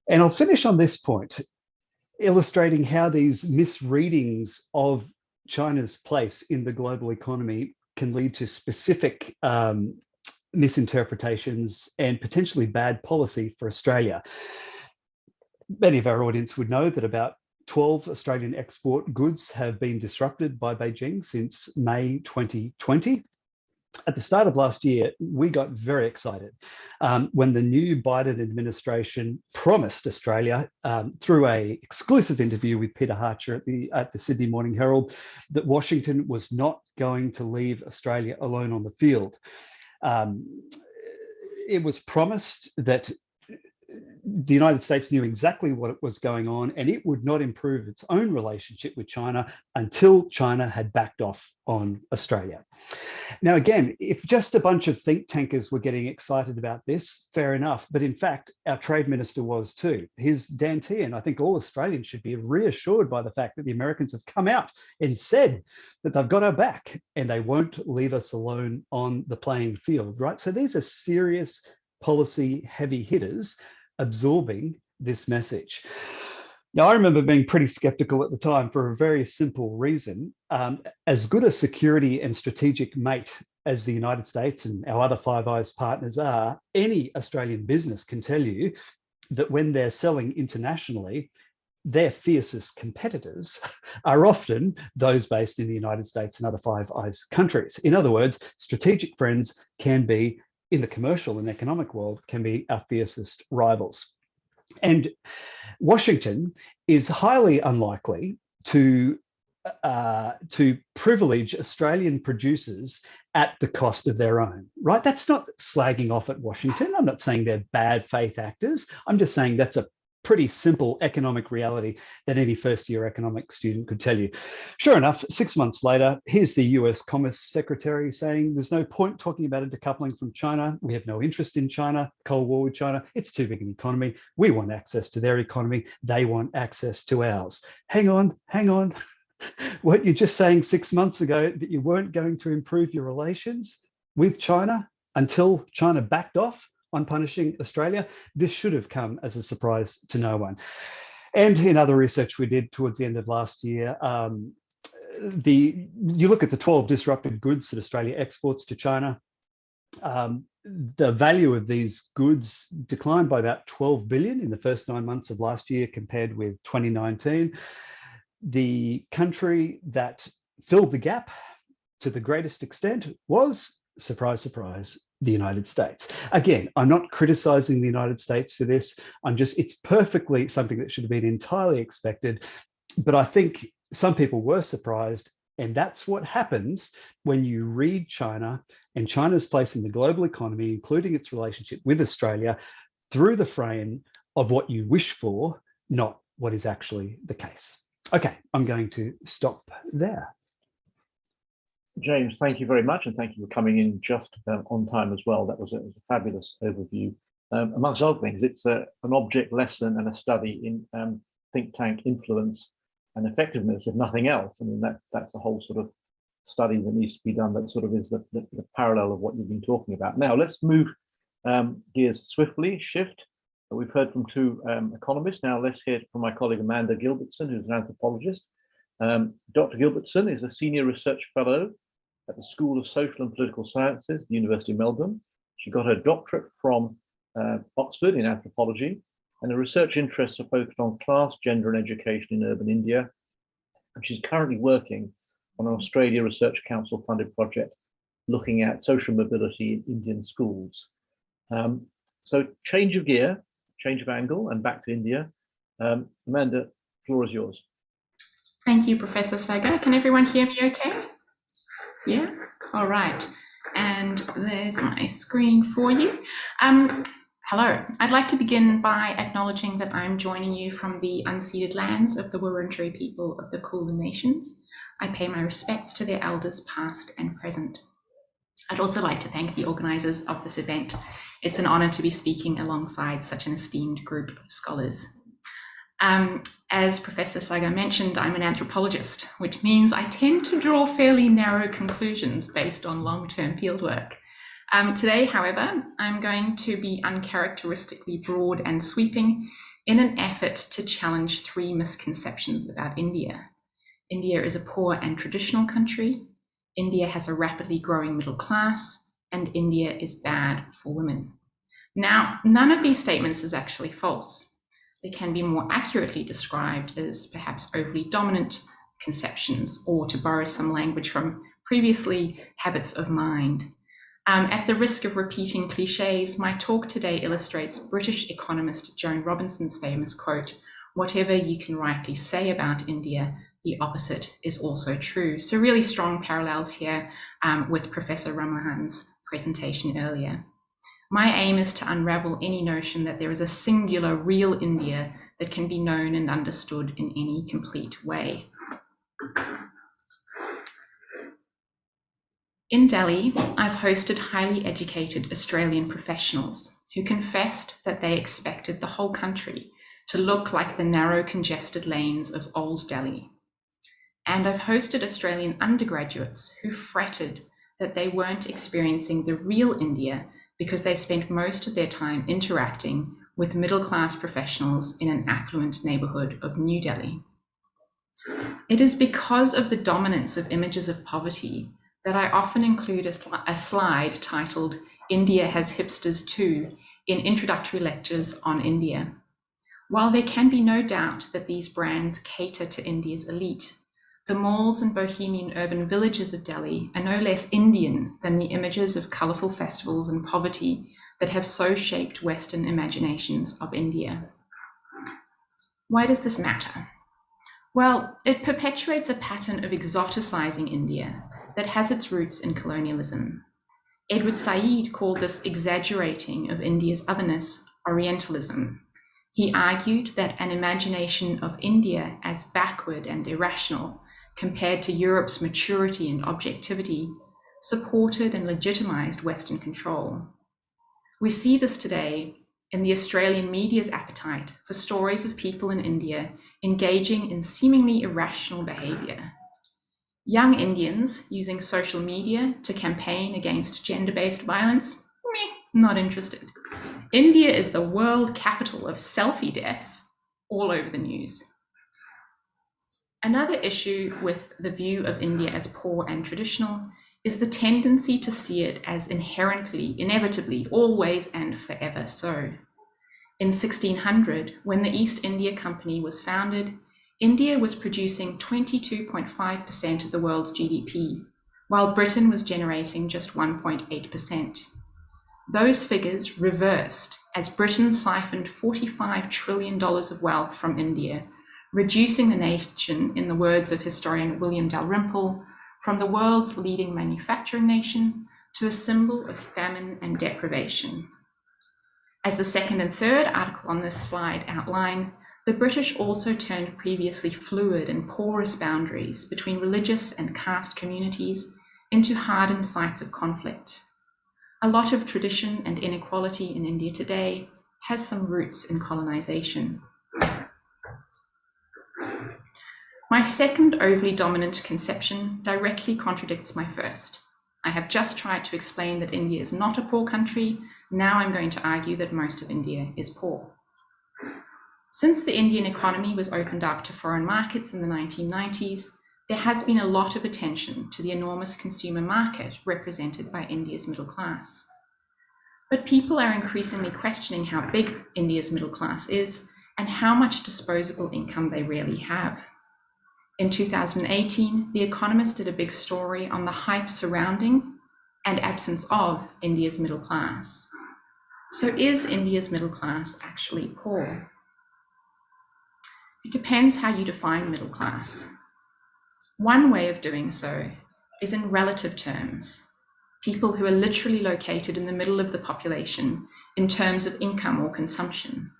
And I'll finish on this point, illustrating how these misreadings of China's place in the global economy can lead to specific misinterpretations and potentially bad policy for Australia. Many of our audience would know that about 12 Australian export goods have been disrupted by Beijing since May 2020. At the start of last year, we got very excited when the new Biden administration promised Australia, through an exclusive interview with Peter Harcher at the Sydney Morning Herald, that Washington was not going to leave Australia alone on the field. It was promised that the United States knew exactly what was going on, and it would not improve its own relationship with China until China had backed off on Australia. Now, again, if just a bunch of think tankers were getting excited about this, fair enough. But in fact, our trade minister was too. Here's Dan Tehan. I think all Australians should be reassured by the fact that the Americans have come out and said that they've got our back and they won't leave us alone on the playing field, right? So these are serious policy heavy hitters absorbing this message. Now, I remember being pretty skeptical at the time for a very simple reason. As good a security and strategic mate as the United States and our other Five Eyes partners are, any Australian business can tell you that when they're selling internationally, their fiercest competitors are often those based in the United States and other Five Eyes countries. In other words, strategic friends can be, in the commercial and economic world, can be our fiercest rivals. And Washington is highly unlikely to privilege Australian producers at the cost of their own, right? That's not slagging off at Washington. I'm not saying they're bad faith actors. I'm just saying that's a pretty simple economic reality that any first-year economic student could tell you. Sure enough, 6 months later, here's the US Commerce Secretary saying there's no point talking about a decoupling from China. We have no interest in China, Cold War with China. It's too big an economy. We want access to their economy. They want access to ours. Hang on. Weren't you just saying 6 months ago that you weren't going to improve your relations with China until China backed off on punishing Australia? This should have come as a surprise to no one. And in other research we did towards the end of last year, you look at the 12 disrupted goods that Australia exports to China, the value of these goods declined by about 12 billion in the first 9 months of last year compared with 2019. The country that filled the gap to the greatest extent was, surprise, surprise, the United States. Again, I'm not criticizing the United States for this. It's perfectly something that should have been entirely expected. But I think some people were surprised. And that's what happens when you read China and China's place in the global economy, including its relationship with Australia, through the frame of what you wish for, not what is actually the case. Okay, I'm going to stop there. James, thank you very much, and thank you for coming in just on time as well. That was a fabulous overview. Amongst other things, it's an object lesson and a study in think tank influence and effectiveness, if nothing else. I mean, that's a whole sort of study that needs to be done. That sort of is the parallel of what you've been talking about. Now, let's move gears swiftly, shift. We've heard from two economists. Now, let's hear from my colleague Amanda Gilbertson, who's an anthropologist. Dr. Gilbertson is a senior research fellow at the School of Social and Political Sciences, the University of Melbourne. She got her doctorate from Oxford in anthropology, and her research interests are focused on class, gender, and education in urban India. And she's currently working on an Australia Research Council funded project looking at social mobility in Indian schools. So change of gear, change of angle, and back to India. Amanda, the floor is yours. Thank you, Professor Sagar. Can everyone hear me okay? Yeah? All right. And there's my screen for you. Hello. I'd like to begin by acknowledging that I'm joining you from the unceded lands of the Wurundjeri people of the Kulin Nations. I pay my respects to their elders past and present. I'd also like to thank the organisers of this event. It's an honour to be speaking alongside such an esteemed group of scholars. As Professor Sagar mentioned, I'm an anthropologist, which means I tend to draw fairly narrow conclusions based on long-term fieldwork. Today, however, I'm going to be uncharacteristically broad and sweeping in an effort to challenge three misconceptions about India. India is a poor and traditional country, India has a rapidly growing middle class, and India is bad for women. Now, none of these statements is actually false. They can be more accurately described as perhaps overly dominant conceptions, or to borrow some language from previously, habits of mind. At the risk of repeating cliches, my talk today illustrates British economist Joan Robinson's famous quote, "Whatever you can rightly say about India, the opposite is also true." So really strong parallels here with Professor Ramahan's presentation earlier. My aim is to unravel any notion that there is a singular real India that can be known and understood in any complete way. In Delhi, I've hosted highly educated Australian professionals who confessed that they expected the whole country to look like the narrow, congested lanes of old Delhi. And I've hosted Australian undergraduates who fretted that they weren't experiencing the real India because they spent most of their time interacting with middle-class professionals in an affluent neighbourhood of New Delhi. It is because of the dominance of images of poverty that I often include a slide titled "India has hipsters too" in introductory lectures on India. While there can be no doubt that these brands cater to India's elite, the malls and bohemian urban villages of Delhi are no less Indian than the images of colourful festivals and poverty that have so shaped Western imaginations of India. Why does this matter? Well, it perpetuates a pattern of exoticizing India that has its roots in colonialism. Edward Said called this exaggerating of India's otherness Orientalism. He argued that an imagination of India as backward and irrational compared to Europe's maturity and objectivity supported and legitimized Western control. We see this today in the Australian media's appetite for stories of people in India engaging in seemingly irrational behavior. Young Indians using social media to campaign against gender-based violence? Not interested. India is the world capital of selfie deaths, all over the news. Another issue with the view of India as poor and traditional is the tendency to see it as inherently, inevitably, always and forever so. In 1600, when the East India Company was founded, India was producing 22.5% of the world's GDP, while Britain was generating just 1.8%. those figures reversed as Britain siphoned $45 trillion of wealth from India, reducing the nation, in the words of historian William Dalrymple, from the world's leading manufacturing nation to a symbol of famine and deprivation. As the second and third article on this slide outline, the British also turned previously fluid and porous boundaries between religious and caste communities into hardened sites of conflict. A lot of tradition and inequality in India today has some roots in colonization. My second overly dominant conception directly contradicts my first. I have just tried to explain that India is not a poor country. Now I'm going to argue that most of India is poor. Since the Indian economy was opened up to foreign markets in the 1990s, there has been a lot of attention to the enormous consumer market represented by India's middle class. But people are increasingly questioning how big India's middle class is and how much disposable income they really have. In 2018, The Economist did a big story on the hype surrounding and absence of India's middle class. So is India's middle class actually poor? It depends how you define middle class. One way of doing so is in relative terms, people who are literally located in the middle of the population in terms of income or consumption.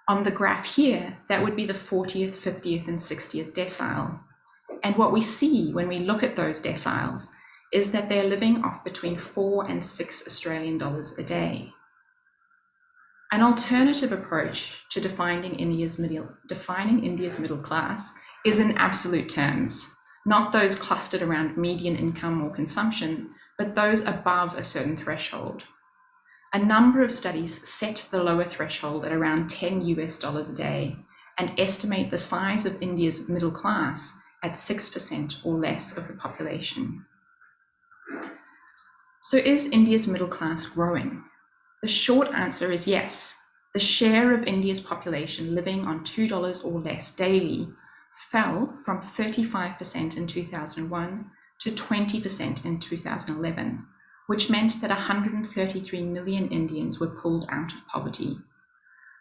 On the graph here, that would be the 40th, 50th, and 60th decile. And what we see when we look at those deciles is that they're living off between $4 and $6 Australian dollars a day. An alternative approach to defining India's middle class is in absolute terms, not those clustered around median income or consumption, but those above a certain threshold. A number of studies set the lower threshold at around $10 US a day and estimate the size of India's middle class at 6% or less of the population. So is India's middle class growing? The short answer is yes. The share of India's population living on $2 or less daily fell from 35% in 2001 to 20% in 2011, which meant that 133 million Indians were pulled out of poverty.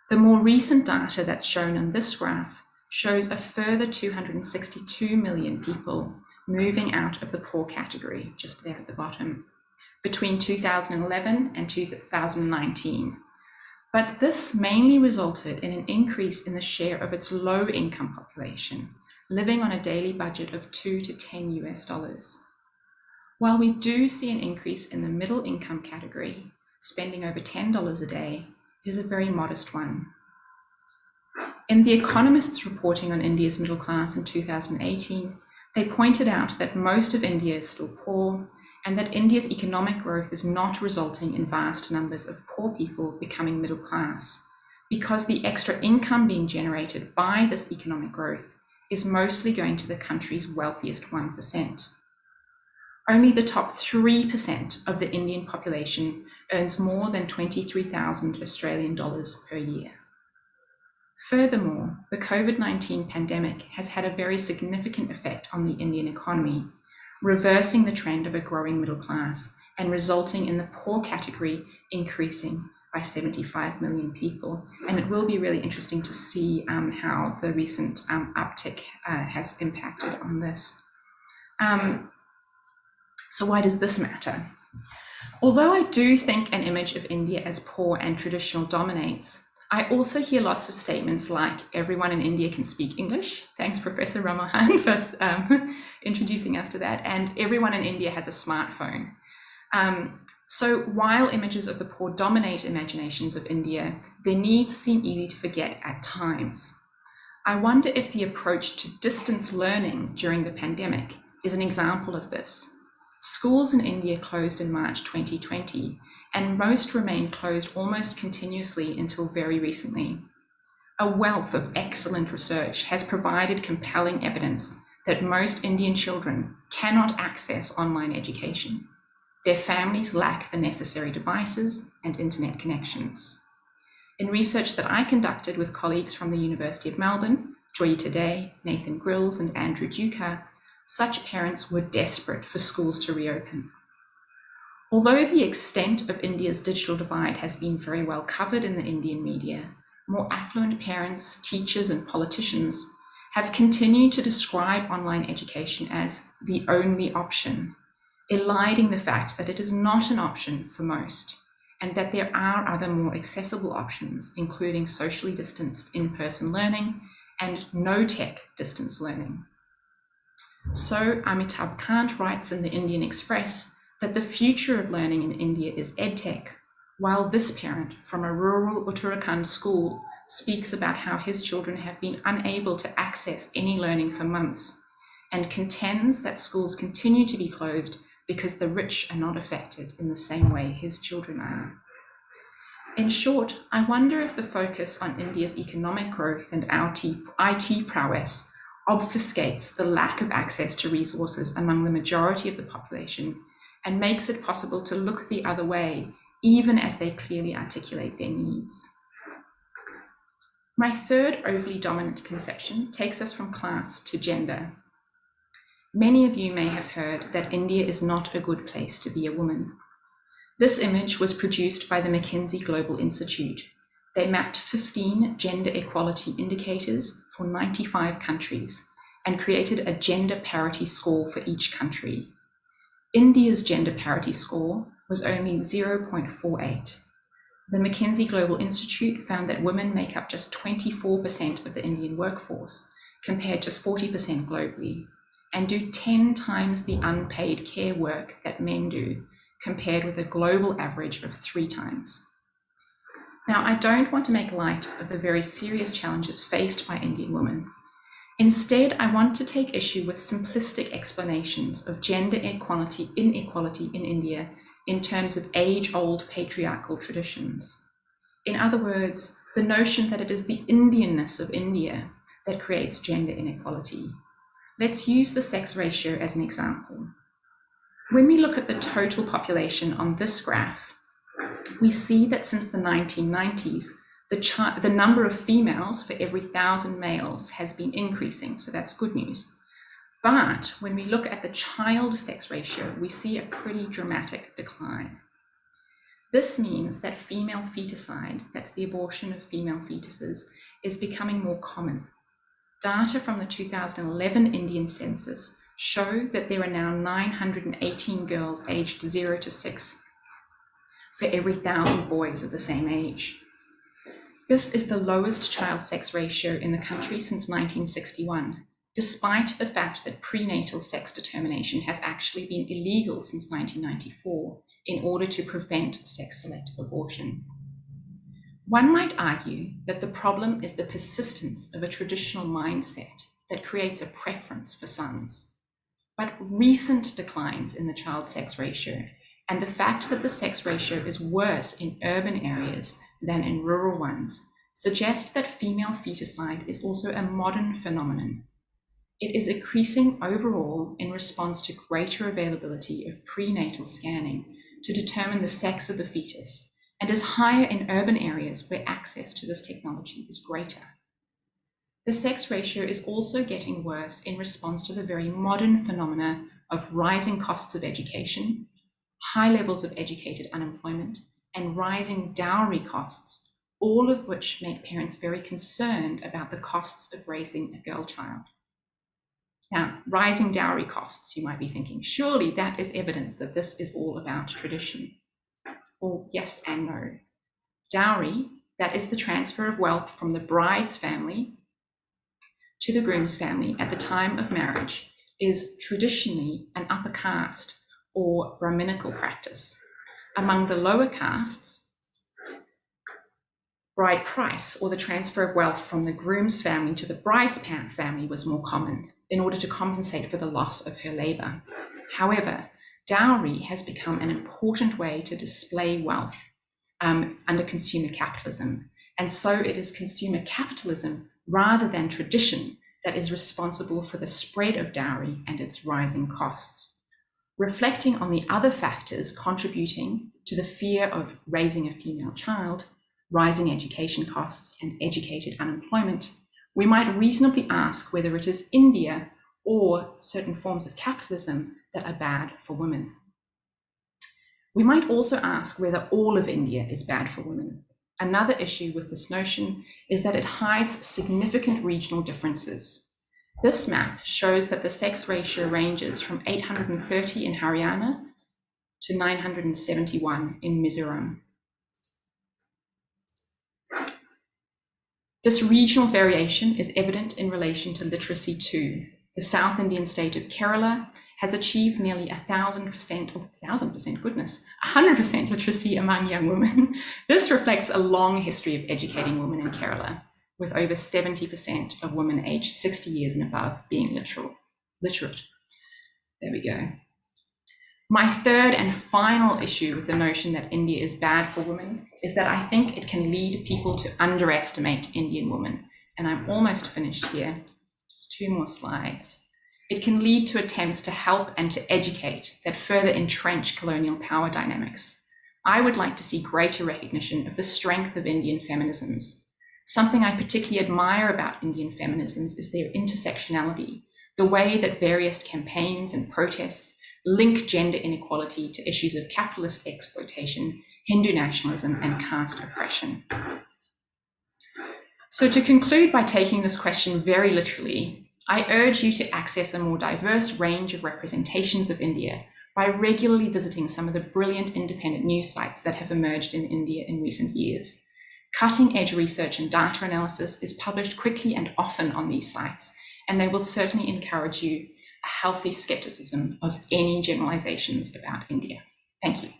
The more recent data that's shown on this graph shows a further 262 million people moving out of the poor category, just there at the bottom, between 2011 and 2019. But this mainly resulted in an increase in the share of its low-income population, living on a daily budget of $2 to $10 US. While we do see an increase in the middle income category, spending over $10 a day, it is a very modest one. In The Economist's reporting on India's middle class in 2018, they pointed out that most of India is still poor and that India's economic growth is not resulting in vast numbers of poor people becoming middle class, because the extra income being generated by this economic growth is mostly going to the country's wealthiest 1%. Only the top 3% of the Indian population earns more than 23,000 Australian dollars per year. Furthermore, the COVID-19 pandemic has had a very significant effect on the Indian economy, reversing the trend of a growing middle class and resulting in the poor category increasing by 75 million people. And it will be really interesting to see how the recent uptick has impacted on this. So why does this matter? Although I do think an image of India as poor and traditional dominates, I also hear lots of statements like everyone in India can speak English. Thanks, Professor Ramahan, for introducing us to that. And everyone in India has a smartphone. So while images of the poor dominate imaginations of India, their needs seem easy to forget at times. I wonder if the approach to distance learning during the pandemic is an example of this. Schools in India closed in March 2020, and most remained closed almost continuously until very recently. A wealth of excellent research has provided compelling evidence that most Indian children cannot access online education. Their families lack the necessary devices and internet connections. In research that I conducted with colleagues from the University of Melbourne, Joyita Day, Nathan Grills, and Andrew Duca, such parents were desperate for schools to reopen. Although the extent of India's digital divide has been very well covered in the Indian media, more affluent parents, teachers, and politicians have continued to describe online education as the only option, eliding the fact that it is not an option for most, and that there are other more accessible options, including socially distanced in-person learning and no-tech distance learning. So Amitabh Kant writes in the Indian Express that the future of learning in India is EdTech, while this parent from a rural Uttarakhand school speaks about how his children have been unable to access any learning for months, and contends that schools continue to be closed because the rich are not affected in the same way his children are. In short, I wonder if the focus on India's economic growth and IT prowess obfuscates the lack of access to resources among the majority of the population and makes it possible to look the other way, even as they clearly articulate their needs. My third overly dominant conception takes us from class to gender. Many of you may have heard that India is not a good place to be a woman. This image was produced by the McKinsey Global Institute. They mapped 15 gender equality indicators for 95 countries and created a gender parity score for each country. India's gender parity score was only 0.48. The McKinsey Global Institute found that women make up just 24% of the Indian workforce, compared to 40% globally, and do 10 times the unpaid care work that men do, compared with a global average of 3 times. Now, I don't want to make light of the very serious challenges faced by Indian women. Instead, I want to take issue with simplistic explanations of gender inequality in India in terms of age-old patriarchal traditions. In other words, the notion that it is the Indianness of India that creates gender inequality. Let's use the sex ratio as an example. When we look at the total population on this graph, we see that since the 1990s, the number of females for every 1,000 males has been increasing, so that's good news. But when we look at the child sex ratio, we see a pretty dramatic decline. This means that female feticide, that's the abortion of female fetuses, is becoming more common. Data from the 2011 Indian census show that there are now 918 girls aged 0 to 6 for every 1,000 boys of the same age. This is the lowest child sex ratio in the country since 1961, despite the fact that prenatal sex determination has actually been illegal since 1994 in order to prevent sex-selective abortion. One might argue that the problem is the persistence of a traditional mindset that creates a preference for sons. But recent declines in the child sex ratio and the fact that the sex ratio is worse in urban areas than in rural ones suggest that female feticide is also a modern phenomenon. It is increasing overall in response to greater availability of prenatal scanning to determine the sex of the fetus, and is higher in urban areas where access to this technology is greater. The sex ratio is also getting worse in response to the very modern phenomena of rising costs of education, high levels of educated unemployment, and rising dowry costs, all of which make parents very concerned about the costs of raising a girl child. Now, rising dowry costs, you might be thinking, surely that is evidence that this is all about tradition. Well, yes and no. Dowry, that is the transfer of wealth from the bride's family to the groom's family at the time of marriage, is traditionally an upper caste or Brahminical practice. Among the lower castes, bride price, or the transfer of wealth from the groom's family to the bride's family, was more common in order to compensate for the loss of her labor. However, dowry has become an important way to display wealth under consumer capitalism. And so it is consumer capitalism rather than tradition that is responsible for the spread of dowry and its rising costs. Reflecting on the other factors contributing to the fear of raising a female child, rising education costs, and educated unemployment, we might reasonably ask whether it is India or certain forms of capitalism that are bad for women. We might also ask whether all of India is bad for women. Another issue with this notion is that it hides significant regional differences. This map shows that the sex ratio ranges from 830 in Haryana to 971 in Mizoram. This regional variation is evident in relation to literacy too. The South Indian state of Kerala has achieved nearly 1,000%, goodness, 100% literacy among young women. This reflects a long history of educating women in Kerala, with over 70% of women aged 60 years and above being literate. There we go. My third and final issue with the notion that India is bad for women is that I think it can lead people to underestimate Indian women. And I'm almost finished here, just 2 more slides. It can lead to attempts to help and to educate that further entrench colonial power dynamics. I would like to see greater recognition of the strength of Indian feminisms. Something I particularly admire about Indian feminisms is their intersectionality, the way that various campaigns and protests link gender inequality to issues of capitalist exploitation, Hindu nationalism, and caste oppression. So to conclude by taking this question very literally, I urge you to access a more diverse range of representations of India by regularly visiting some of the brilliant independent news sites that have emerged in India in recent years. Cutting-edge research and data analysis is published quickly and often on these sites, and they will certainly encourage you a healthy skepticism of any generalizations about India. Thank you.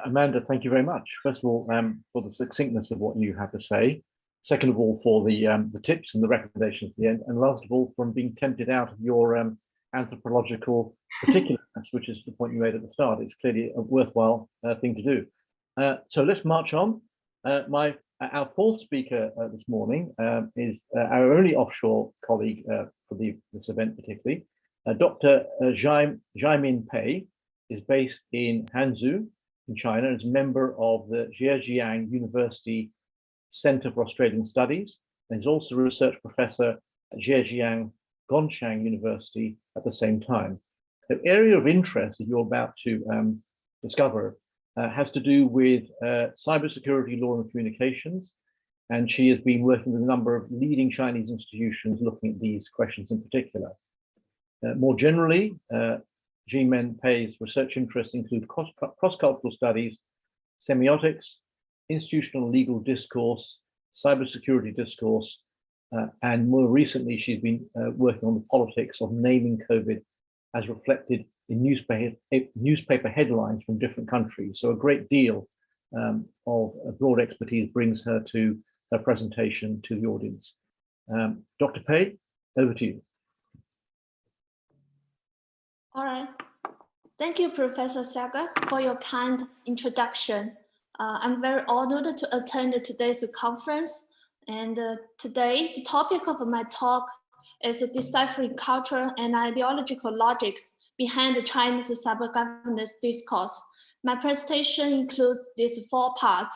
Amanda, thank you very much. First of all, for the succinctness of what you have to say. Second of all, for the tips and the recommendations at the end. And last of all, from being tempted out of your anthropological particularness, which is the point you made at the start. It's clearly a worthwhile thing to do. So let's march on. Our fourth speaker this morning is our only offshore colleague for this event particularly. Dr. Xiaomin Pei is based in Hangzhou in China and is a member of the Zhejiang University Center for Australian Studies, and is also a research professor at Zhejiang Gongchang University at the same time. The area of interest that you're about to discover has to do with cybersecurity law and communications, and she has been working with a number of leading Chinese institutions looking at these questions in particular. More generally, Xiaomin Pei's research interests include cross-cultural studies, semiotics, institutional legal discourse, cybersecurity discourse, and more recently, she's been working on the politics of naming COVID as reflected in newspaper headlines from different countries. So a great deal of broad expertise brings her to her presentation to the audience. Dr. Pei, over to you. All right. Thank you, Professor Saga, for your kind introduction. I'm very honored to attend today's conference. And today, the topic of my talk is deciphering cultural and ideological logics behind China's cyber governance discourse. My presentation includes these 4 parts.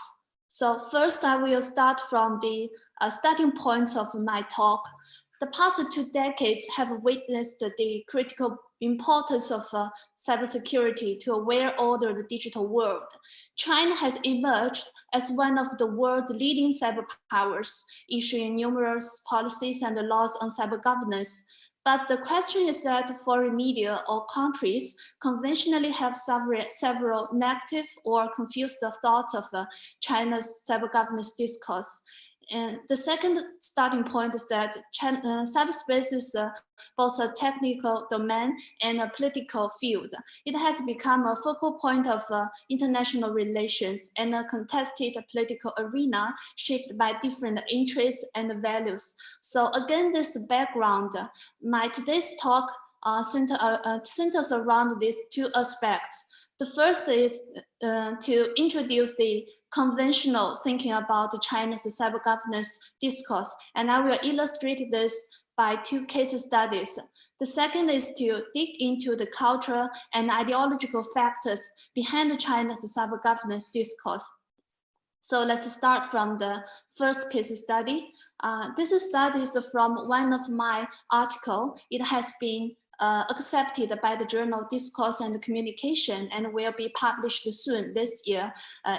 So first, I will start from the starting points of my talk. The past 2 decades have witnessed the critical importance of cybersecurity to a well-ordered digital world. China has emerged as one of the world's leading cyber powers, issuing numerous policies and laws on cyber governance. But the question is that foreign media or countries conventionally have several negative or confused thoughts of China's cyber governance discourse. And the second starting point is that cyberspace is both a technical domain and a political field. It has become a focal point of international relations and a contested political arena shaped by different interests and values. So again, this background, my today's talk centers around these 2 aspects. The first is to introduce the conventional thinking about China's cyber governance discourse, and I will illustrate this by 2 case studies. The second is to dig into the cultural and ideological factors behind China's cyber governance discourse. So let's start from the first case study. This study is from one of my articles. It has been accepted by the journal Discourse and Communication and will be published soon this year.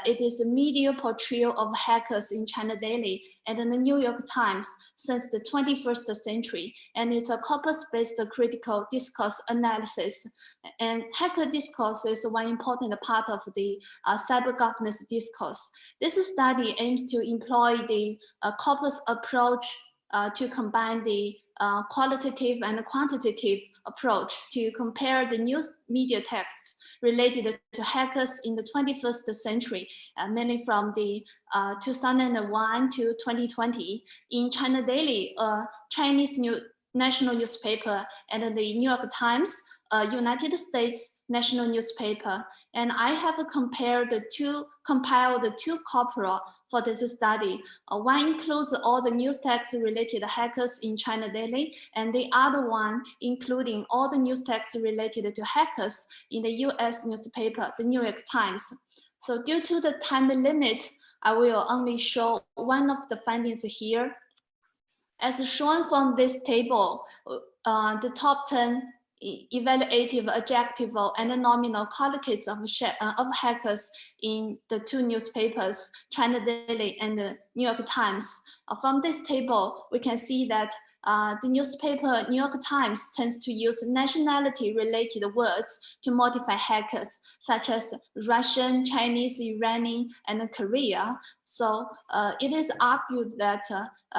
It is a media portrayal of hackers in China Daily and in the New York Times since the 21st century. And it's a corpus-based critical discourse analysis. And hacker discourse is one important part of the cyber governance discourse. This study aims to employ the corpus approach to combine the qualitative and quantitative approach to compare the news media texts related to hackers in the 21st century, mainly from the 2001 to 2020 in China Daily, a Chinese national newspaper, and the New York Times, a United States national newspaper. And I have compiled the two corpora for this study. One includes all the news texts related to hackers in China Daily, and the other one including all the news texts related to hackers in the US newspaper, the New York Times. So due to the time limit, I will only show one of the findings here. As shown from this table, the top 10 evaluative, adjectival, and nominal collocates of hackers in the two newspapers, China Daily and the New York Times. From this table, we can see that the newspaper New York Times tends to use nationality-related words to modify hackers, such as Russian, Chinese, Iranian, and Korea. So it is argued that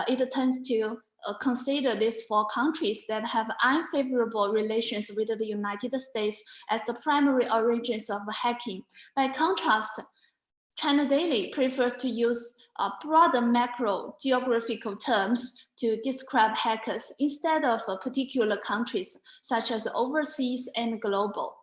it tends to consider these four countries that have unfavorable relations with the United States as the primary origins of hacking. By contrast, China Daily prefers to use broader macro geographical terms to describe hackers instead of particular countries, such as overseas and global.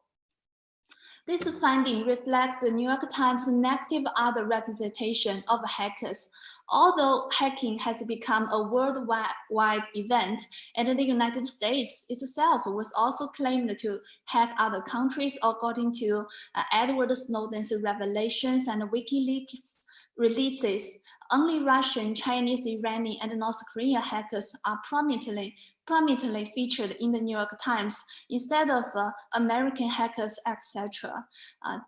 This finding reflects the New York Times' negative other representation of hackers. Although hacking has become a worldwide event, and the United States itself was also claimed to hack other countries according to Edward Snowden's revelations and WikiLeaks releases, only Russian, Chinese, Iranian, and North Korean hackers are prominently featured in the New York Times instead of American hackers, etc.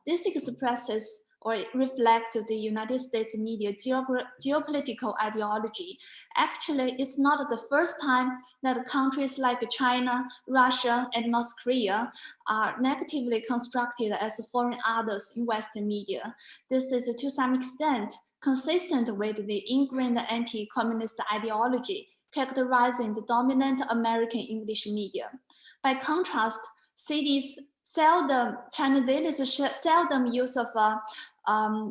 This expresses or reflects the United States media geopolitical ideology. Actually, it's not the first time that countries like China, Russia, and North Korea are negatively constructed as foreign others in Western media. This is to some extent consistent with the ingrained anti-communist ideology characterizing the dominant American English media. By contrast, China Daily's seldom use of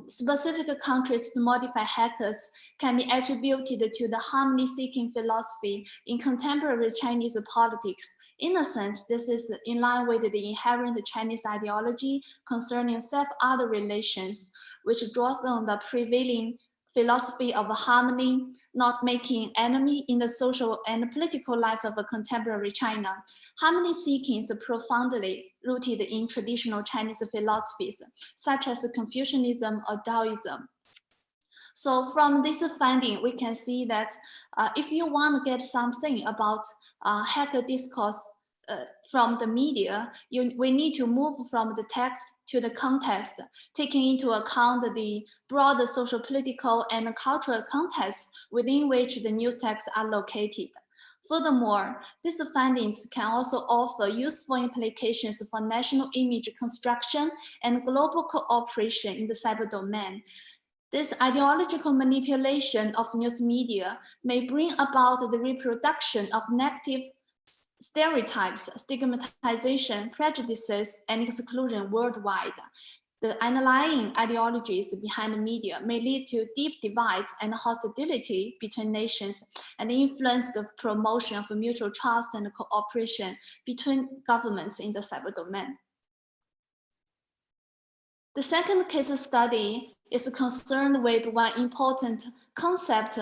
specific countries to modify hackers can be attributed to the harmony-seeking philosophy in contemporary Chinese politics. In a sense, this is in line with the inherent Chinese ideology concerning self-other relations, which draws on the prevailing philosophy of harmony, not making enemy in the social and political life of contemporary China. Harmony seeking is profoundly rooted in traditional Chinese philosophies, such as Confucianism or Taoism. So from this finding, we can see that if you want to get something about hacker discourse from the media, we need to move from the text to the context, taking into account the broader social, political, and cultural context within which the news texts are located. Furthermore, these findings can also offer useful implications for national image construction and global cooperation in the cyber domain. This ideological manipulation of news media may bring about the reproduction of negative stereotypes, stigmatization, prejudices, and exclusion worldwide. The underlying ideologies behind the media may lead to deep divides and hostility between nations and influence the promotion of mutual trust and cooperation between governments in the cyber domain. The second case study is concerned with one important concept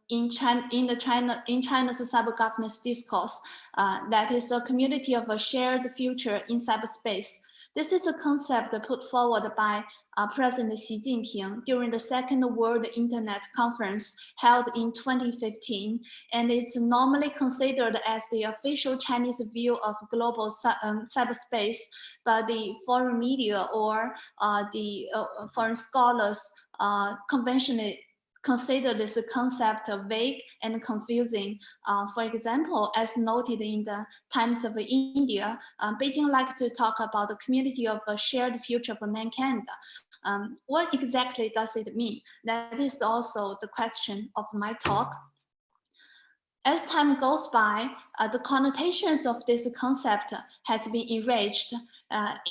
in China's cyber governance discourse, that is a community of a shared future in cyberspace. This is a concept put forward by President Xi Jinping during the Second World Internet Conference held in 2015, and it's normally considered as the official Chinese view of global cyberspace by the foreign media or the foreign scholars conventionally consider this concept vague and confusing. For example, as noted in the Times of India, Beijing likes to talk about the community of a shared future for mankind. What exactly does it mean? That is also the question of my talk. As time goes by, the connotations of this concept has been enriched.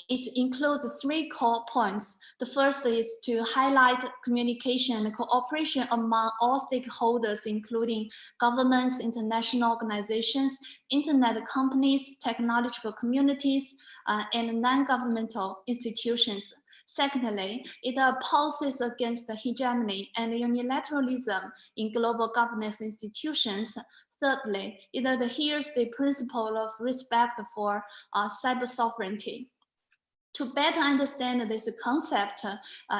It includes 3 core points. The first is to highlight communication and cooperation among all stakeholders, including governments, international organizations, internet companies, technological communities, and non-governmental institutions. Secondly, it opposes against the hegemony and unilateralism in global governance institutions. Thirdly, it adheres to the principle of respect for cyber sovereignty. To better understand this concept,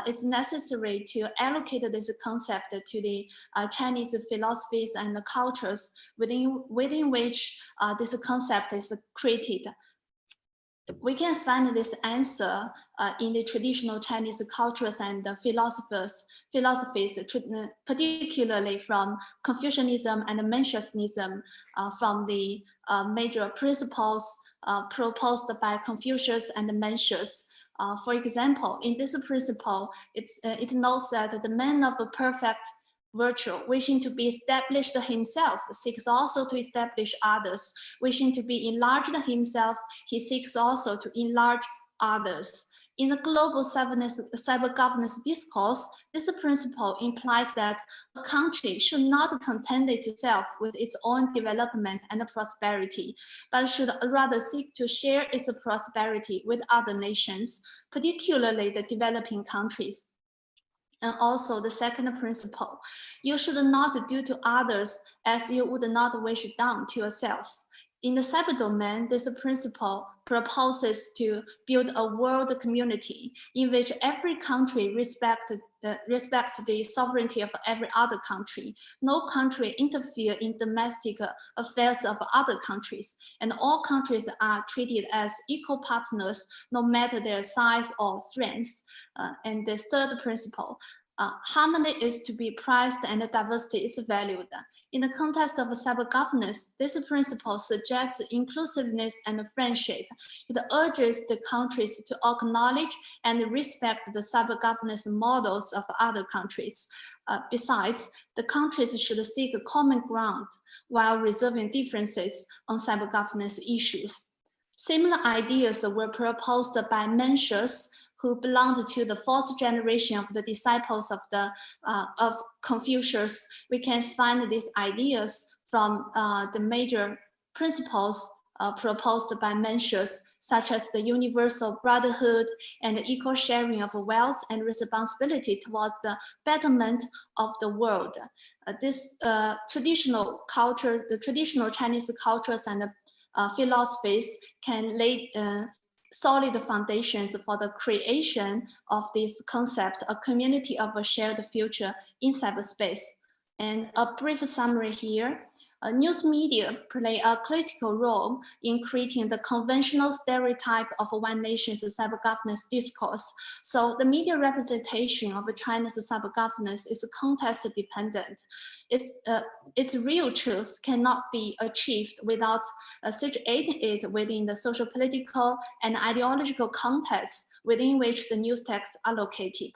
it's necessary to allocate this concept to the Chinese philosophies and the cultures within which this concept is created. We can find this answer in the traditional Chinese cultures and philosophies, particularly from Confucianism and Mencianism, from the major principles proposed by Confucius and Mencius. For example, in this principle, it notes that the man of a perfect virtue, wishing to be established himself, seeks also to establish others. Wishing to be enlarged himself, he seeks also to enlarge others. In the global cyber governance discourse, this principle implies that a country should not content itself with its own development and prosperity, but should rather seek to share its prosperity with other nations, particularly the developing countries. And also the second principle, you should not do to others as you would not wish done to yourself. In the cyber domain, this principle proposes to build a world community in which every country respects the sovereignty of every other country. No country interferes in domestic affairs of other countries, and all countries are treated as equal partners, no matter their size or strength. And the third principle, harmony is to be prized and diversity is valued. In the context of cyber governance, this principle suggests inclusiveness and friendship. It urges the countries to acknowledge and respect the cyber governance models of other countries. Besides, the countries should seek a common ground while resolving differences on cyber governance issues. Similar ideas were proposed by Mencius, who belonged to the 4th generation of the disciples of Confucius. We can find these ideas from the major principles proposed by Mencius, such as the universal brotherhood and the equal sharing of wealth and responsibility towards the betterment of the world. This traditional culture, the traditional Chinese cultures and philosophies can lay solid foundations for the creation of this concept, a community of a shared future in cyberspace. And a brief summary here. News media play a critical role in creating the conventional stereotype of one nation's cyber governance discourse. So the media representation of China's cyber governance is context dependent. Its real truth cannot be achieved without situating it within the social, political, and ideological context within which the news texts are located.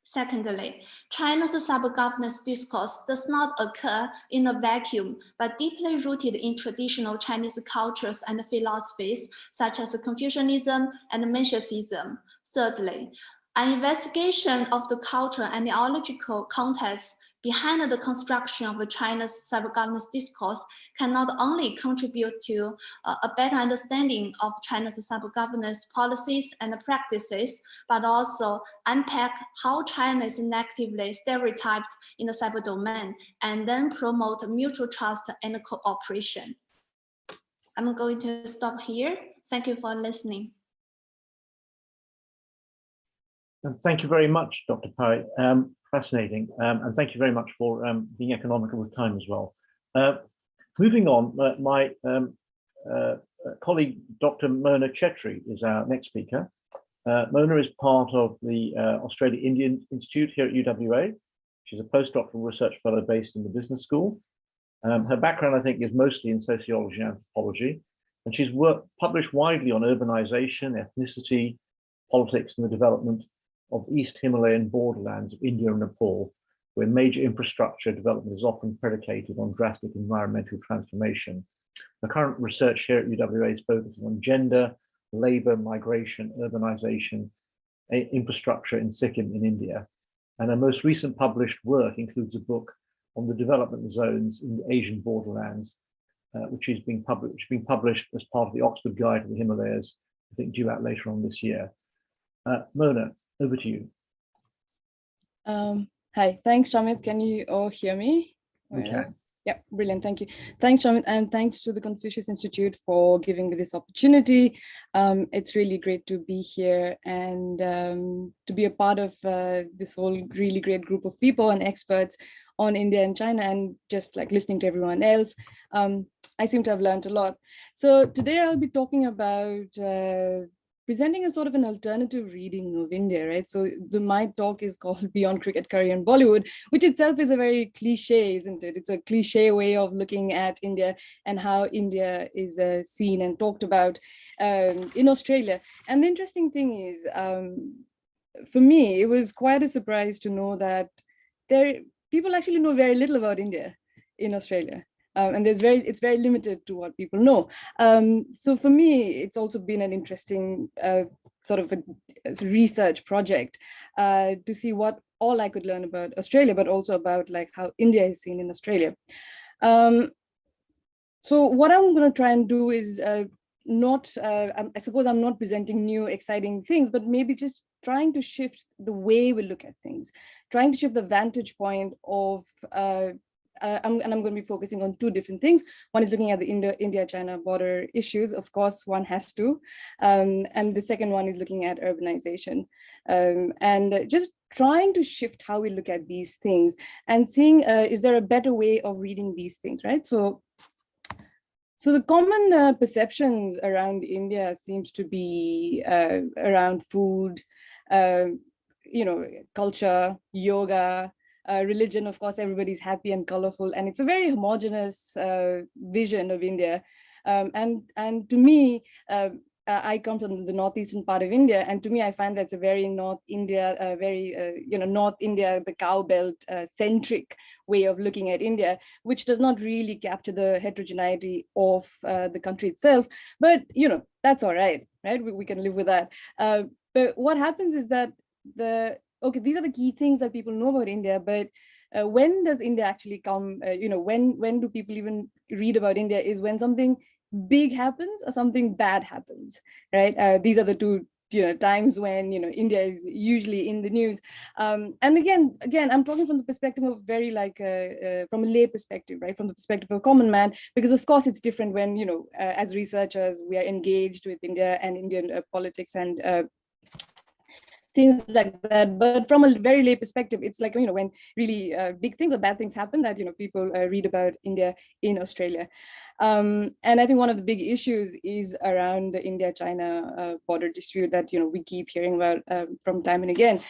Secondly, China's cyber governance discourse does not occur in a vacuum, but deeply rooted in traditional Chinese cultures and philosophies, such as Confucianism and Mencianism. Thirdly, an investigation of the cultural and ideological context behind the construction of China's cyber governance discourse can not only contribute to a better understanding of China's cyber governance policies and practices, but also unpack how China is negatively stereotyped in the cyber domain, and then promote mutual trust and cooperation. I'm going to stop here. Thank you for listening. And thank you very much, Dr. Pai. Fascinating. And thank you very much for being economical with time as well. Moving on, my colleague, Dr. Mona Chetri, is our next speaker. Mona is part of the Australia Indian Institute here at UWA. She's a postdoctoral research fellow based in the business school. Her background, I think, is mostly in sociology and anthropology, and she's published widely on urbanization, ethnicity, politics, and the development of East Himalayan borderlands of India and Nepal, where major infrastructure development is often predicated on drastic environmental transformation. The current research here at UWA is focusing on gender, labor, migration, urbanization, infrastructure in Sikkim in India. And her most recent published work includes a book on the development zones in the Asian borderlands, which is being published as part of the Oxford Guide to the Himalayas, I think due out later on this year. Mona, over to you. Hi, thanks, Shamit. Can you all hear me? We can. Yeah, brilliant. Thank you. Thanks, Shamit, and thanks to the Confucius Institute for giving me this opportunity. It's really great to be here and to be a part of this whole really great group of people and experts on India and China, and just like listening to everyone else. I seem to have learned a lot. So today I'll be talking about presenting a sort of an alternative reading of India, right? So my talk is called Beyond Cricket, Curry and Bollywood, which itself is a very cliche, isn't it? It's a cliche way of looking at India and how India is seen and talked about in Australia. And the interesting thing is, for me, it was quite a surprise to know that people actually know very little about India in Australia. And it's very limited to what people know. So for me, it's also been an interesting sort of a research project to see what all I could learn about Australia, but also about like how India is seen in Australia. So what I'm going to try and do is I suppose I'm not presenting new exciting things, but maybe just trying to shift the way we look at things, trying to shift the vantage point of I'm going to be focusing on two different things. One is looking at the India-China border issues. Of course, one has to. And the second one is looking at urbanization. And just trying to shift how we look at these things and seeing, is there a better way of reading these things, right? So the common perceptions around India seems to be around food, culture, yoga, religion. Of course, everybody's happy and colorful, and it's a very homogeneous vision of India. And to me, I come from the northeastern part of India, and to me, I find that's a very North India, North India, the cow belt centric way of looking at India, which does not really capture the heterogeneity of the country itself. But that's all right, right? We can live with that. But what happens is that these are the key things that people know about India, but when does India actually come, when do people even read about India is when something big happens or something bad happens, right? These are the two times when, India is usually in the news. And again, I'm talking from the perspective of very from a lay perspective, right? From the perspective of a common man, because of course it's different when, as researchers, we are engaged with India and Indian politics and things like that. But from a very lay perspective, it's like, when really big things or bad things happen that, people read about India in Australia. And I think one of the big issues is around the India-China border dispute that, we keep hearing about from time and again.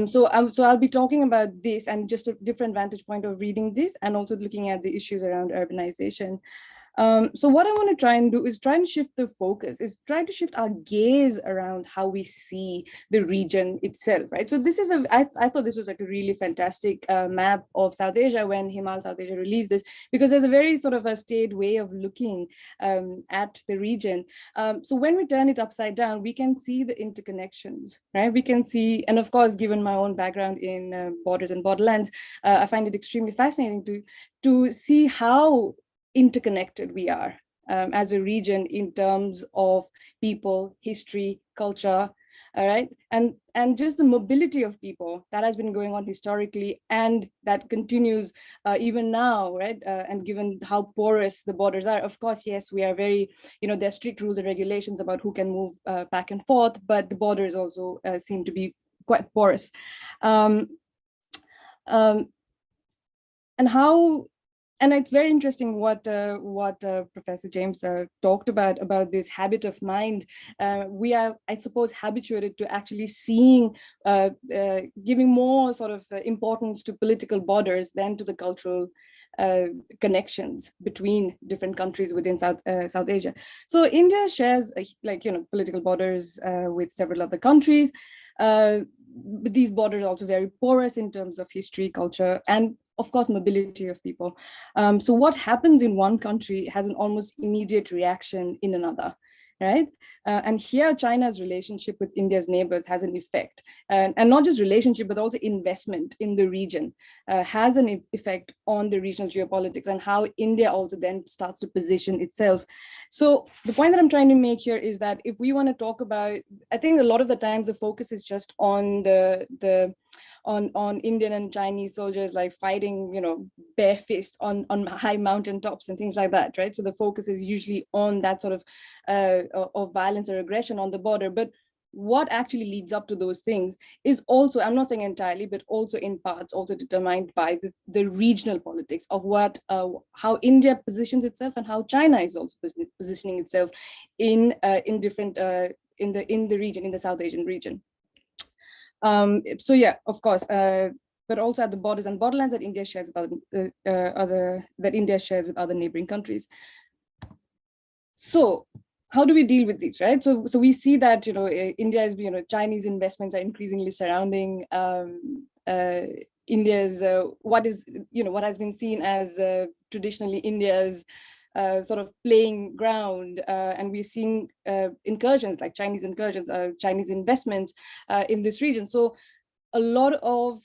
So I'll be talking about this and just a different vantage point of reading this and also looking at the issues around urbanization. So what I want to try and do is try and shift the focus, is try to shift our gaze around how we see the region itself, right? So this is I thought this was like a really fantastic map of South Asia when Himal South Asia released this, because there's a very sort of a staid way of looking at the region. So when we turn it upside down, we can see the interconnections, right? We can see, and of course, given my own background in borders and borderlands, I find it extremely fascinating to see how interconnected we are as a region in terms of people, history, culture, all right, and just the mobility of people that has been going on historically and that continues even now, right? And given how porous the borders are, of course, yes, we are very, there's strict rules and regulations about who can move back and forth, but the borders also seem to be quite porous. And it's very interesting what Professor James talked about this habit of mind. We are, I suppose, habituated to actually seeing, giving more sort of importance to political borders than to the cultural connections between different countries within South Asia. So India shares political borders with several other countries. But these borders are also very porous in terms of history, culture, and of course, mobility of people. So what happens in one country has an almost immediate reaction in another, right? And here, China's relationship with India's neighbors has an effect, and not just relationship, but also investment in the region has an effect on the regional geopolitics and how India also then starts to position itself. So the point that I'm trying to make here is that if we want to talk about, I think a lot of the times the focus is just on on Indian and Chinese soldiers like fighting, barefaced on high mountain tops and things like that, right? So the focus is usually on that sort of violence or aggression on the border. But what actually leads up to those things is also, I'm not saying entirely, but also in parts also determined by the regional politics of how India positions itself and how China is also positioning itself in different in the region, in the South Asian region. So yeah, of course, but also at the borders and borderlands that India shares with other neighboring countries. So how do we deal with these, right? So we see that India's Chinese investments are increasingly surrounding India's what has been seen as traditionally India's sort of playing ground, and we're seeing incursions, like Chinese incursions, Chinese investments in this region. So a lot of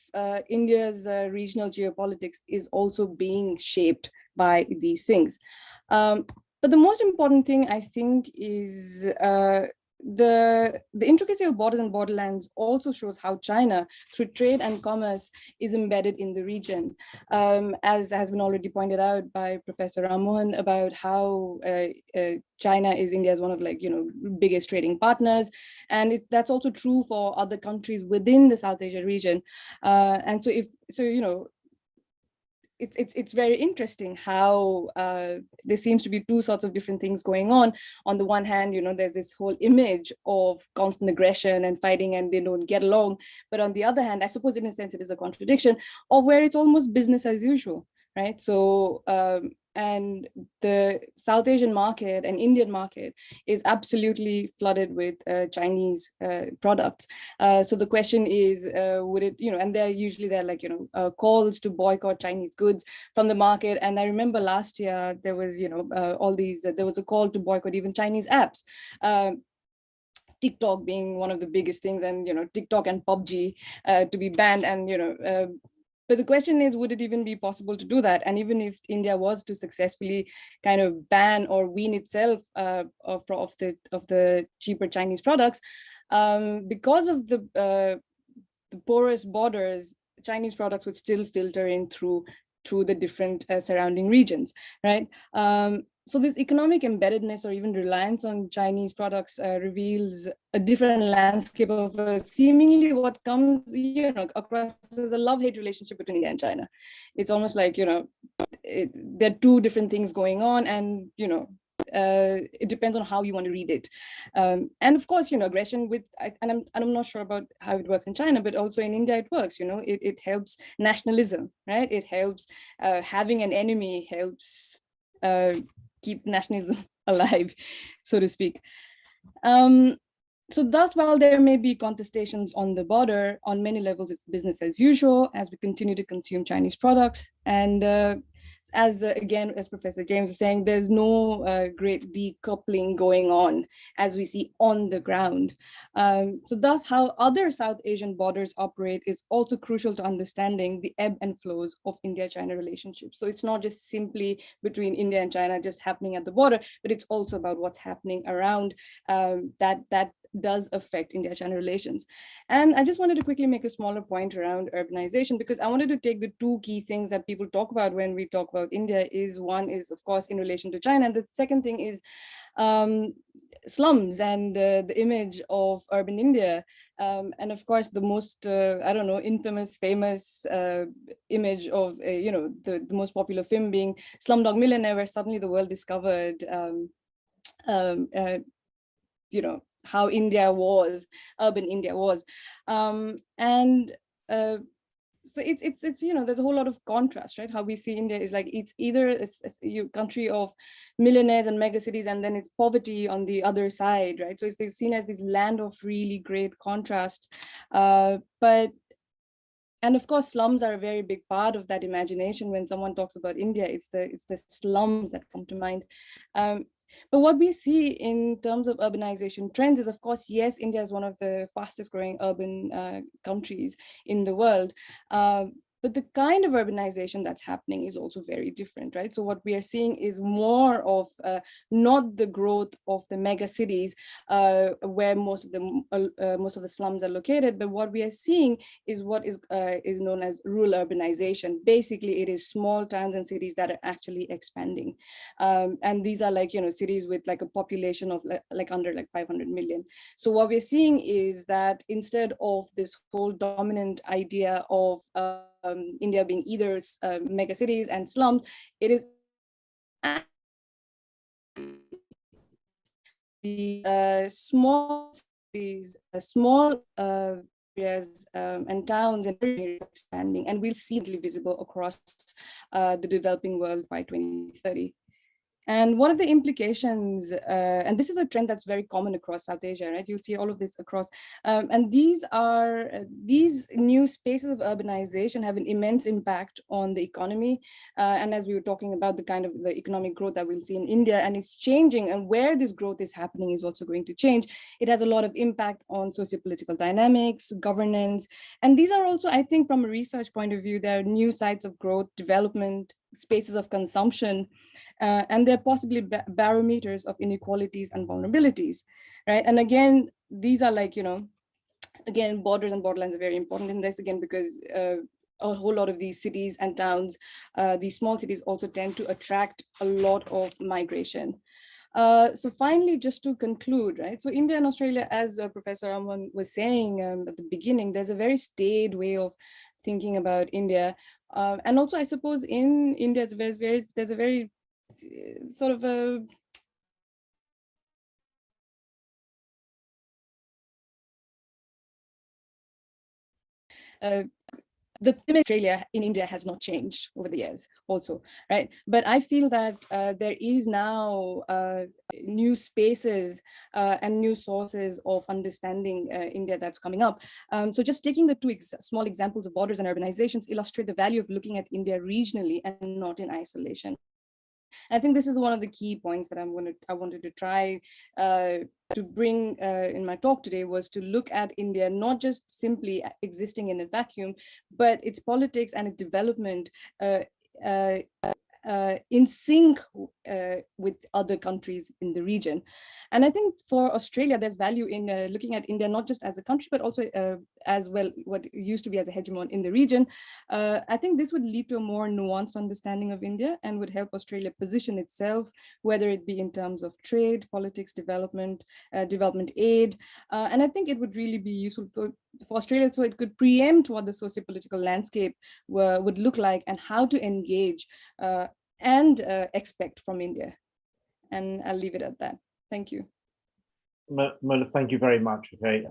India's regional geopolitics is also being shaped by these things. But the most important thing, I think, is the intricacy of borders and borderlands also shows how China, through trade and commerce, is embedded in the region. As has been already pointed out by Professor Ram Mohan about how China is India's one of biggest trading partners, and that's also true for other countries within the South Asia region. And so it's very interesting how there seems to be two sorts of different things going on. On the one hand, there's this whole image of constant aggression and fighting and they don't get along. But on the other hand, I suppose in a sense it is a contradiction of where it's almost business as usual, right? So and the South Asian market and Indian market is absolutely flooded with Chinese products. So the question is, would it, and they're usually calls to boycott Chinese goods from the market. And I remember last year there was, there was a call to boycott even Chinese apps. TikTok being one of the biggest things, and TikTok and PUBG to be banned, and but the question is, would it even be possible to do that? And even if India was to successfully kind of ban or wean itself of the cheaper Chinese products, because of the porous borders, Chinese products would still filter in through the different surrounding regions, right? So this economic embeddedness or even reliance on Chinese products reveals a different landscape of seemingly what comes across as a love-hate relationship between India and China. It's almost like there are two different things going on, and it depends on how you want to read it. And of course, aggression with, and I'm not sure about how it works in China, but also in India it works. It helps nationalism, right? It helps having an enemy helps keep nationalism alive, so to speak. So thus, while there may be contestations on the border, on many levels, it's business as usual as we continue to consume Chinese products. And again, as Professor James was saying, there's no great decoupling going on as we see on the ground. So thus, how other South Asian borders operate is also crucial to understanding the ebb and flows of India-China relationships. So it's not just simply between India and China just happening at the border, but it's also about what's happening around that does affect India-China relations. And I just wanted to quickly make a smaller point around urbanization, because I wanted to take the two key things that people talk about when we talk about India. One is, of course, in relation to China. And the second thing is slums and the image of urban India. And of course, the most, I don't know, infamous, famous image of, the most popular film being Slumdog Millionaire, where suddenly the world discovered, how India was, urban India was. So it's there's a whole lot of contrast, right? How we see India is like it's either a country of millionaires and mega cities, and then it's poverty on the other side, right? So it's seen as this land of really great contrast. And of course, slums are a very big part of that imagination. When someone talks about India, it's the slums that come to mind. But what we see in terms of urbanization trends is, of course, yes, India is one of the fastest growing urban countries in the world. But the kind of urbanization that's happening is also very different, right? So what we are seeing is more of not the growth of the mega cities where most of the slums are located, but what we are seeing is what is known as rural urbanization. Basically, it is small towns and cities that are actually expanding, and these are like cities with like a population of like under like 500 million. So what we're seeing is that instead of this whole dominant idea of India being either mega cities and slums, it is the small cities, small areas and towns and expanding, and we'll see it visible across the developing world by 2030. And what are the implications? And this is a trend that's very common across South Asia, right? You'll see all of this across. And these new spaces of urbanization have an immense impact on the economy. And as we were talking about the kind of the economic growth that we'll see in India, and it's changing, and where this growth is happening is also going to change. It has a lot of impact on sociopolitical dynamics, governance. And these are also, I think, from a research point of view, there are new sites of growth, development, spaces of consumption, and they're possibly barometers of inequalities and vulnerabilities, right? And again, these are like, again, borders and borderlines are very important in this, again, because a whole lot of these cities and towns, these small cities also tend to attract a lot of migration. So finally, just to conclude, right? So India and Australia, as Professor Aman was saying at the beginning, there's a very staid way of thinking about India. And also, I suppose in India, there's a very sort of a the image of Australia in India has not changed over the years also, right? But I feel that there is now new spaces and new sources of understanding India that's coming up. So just taking the two small examples of borders and urbanizations illustrate the value of looking at India regionally and not in isolation. I think this is one of the key points that I wanted to try to bring in my talk today, was to look at India not just simply existing in a vacuum, but its politics and its development in sync with other countries in the region. And I think for Australia, there's value in looking at India not just as a country, but also as well what used to be as a hegemon in the region. I think this would lead to a more nuanced understanding of India and would help Australia position itself, whether it be in terms of trade, politics, development, development aid. And I think it would really be useful for Australia, so it could preempt what the socio-political landscape would look like and how to engage and expect from India. And I'll leave it at that. Thank you. Mona, thank you very much. Okay,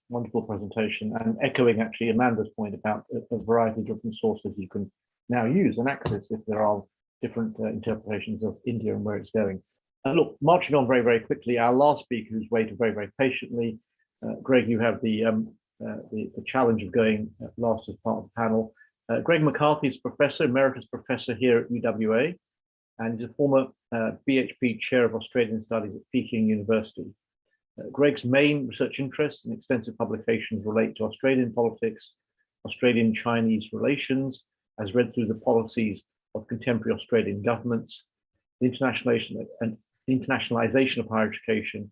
wonderful presentation, and echoing actually Amanda's point about a variety of different sources you can now use and access if there are different interpretations of India and where it's going. And look, marching on very, very quickly, our last speaker who's waited very, very patiently. Greg, you have the challenge of going last as part of the panel. Greg McCarthy is Professor, Emeritus Professor here at UWA, and he's a former BHP Chair of Australian Studies at Peking University. Greg's main research interests and extensive publications relate to Australian politics, Australian-Chinese relations, as read through the policies of contemporary Australian governments, the internationalization of higher education,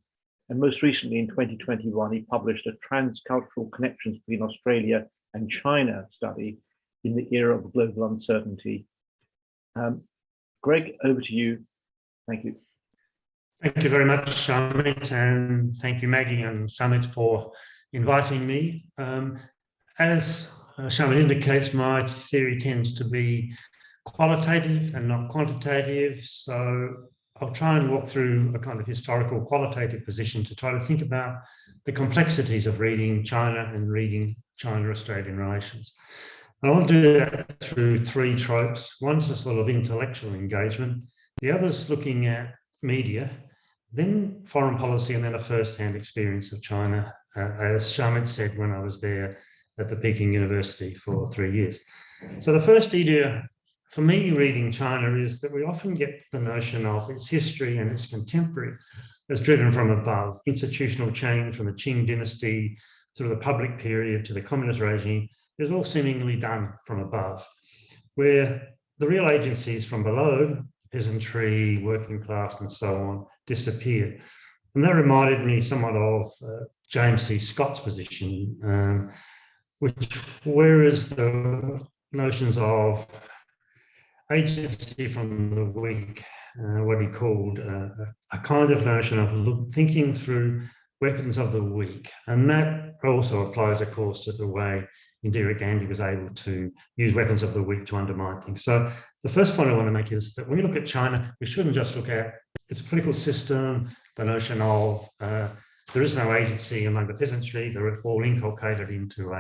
and most recently in 2021, he published a transcultural connections between Australia and China study in the era of global uncertainty. Greg, over to you. Thank you. Thank you very much, Shamit, and thank you, Maggie and Shamit, for inviting me. As Shamit indicates, my theory tends to be qualitative and not quantitative, so I'll try and walk through a kind of historical qualitative position to try to think about the complexities of reading China and reading China-Australian relations. And I'll do that through three tropes. One's a sort of intellectual engagement, the other's looking at media, then foreign policy, and then a first-hand experience of China, as Shamit said when I was there at the Peking University for 3 years. So the first idea for me reading China is that we often get the notion of its history and its contemporary as driven from above. Institutional change from the Qing dynasty through the public period to the communist regime is all seemingly done from above, where the real agencies from below, peasantry, working class, and so on, disappeared. And that reminded me somewhat of James C. Scott's position, which, whereas the notions of agency from the weak, what he called a kind of notion of thinking through weapons of the weak. And that also applies, of course, to the way Indira Gandhi was able to use weapons of the weak to undermine things. So the first point I want to make is that when we look at China, we shouldn't just look at its political system, the notion of there is no agency among the peasantry, they're all inculcated into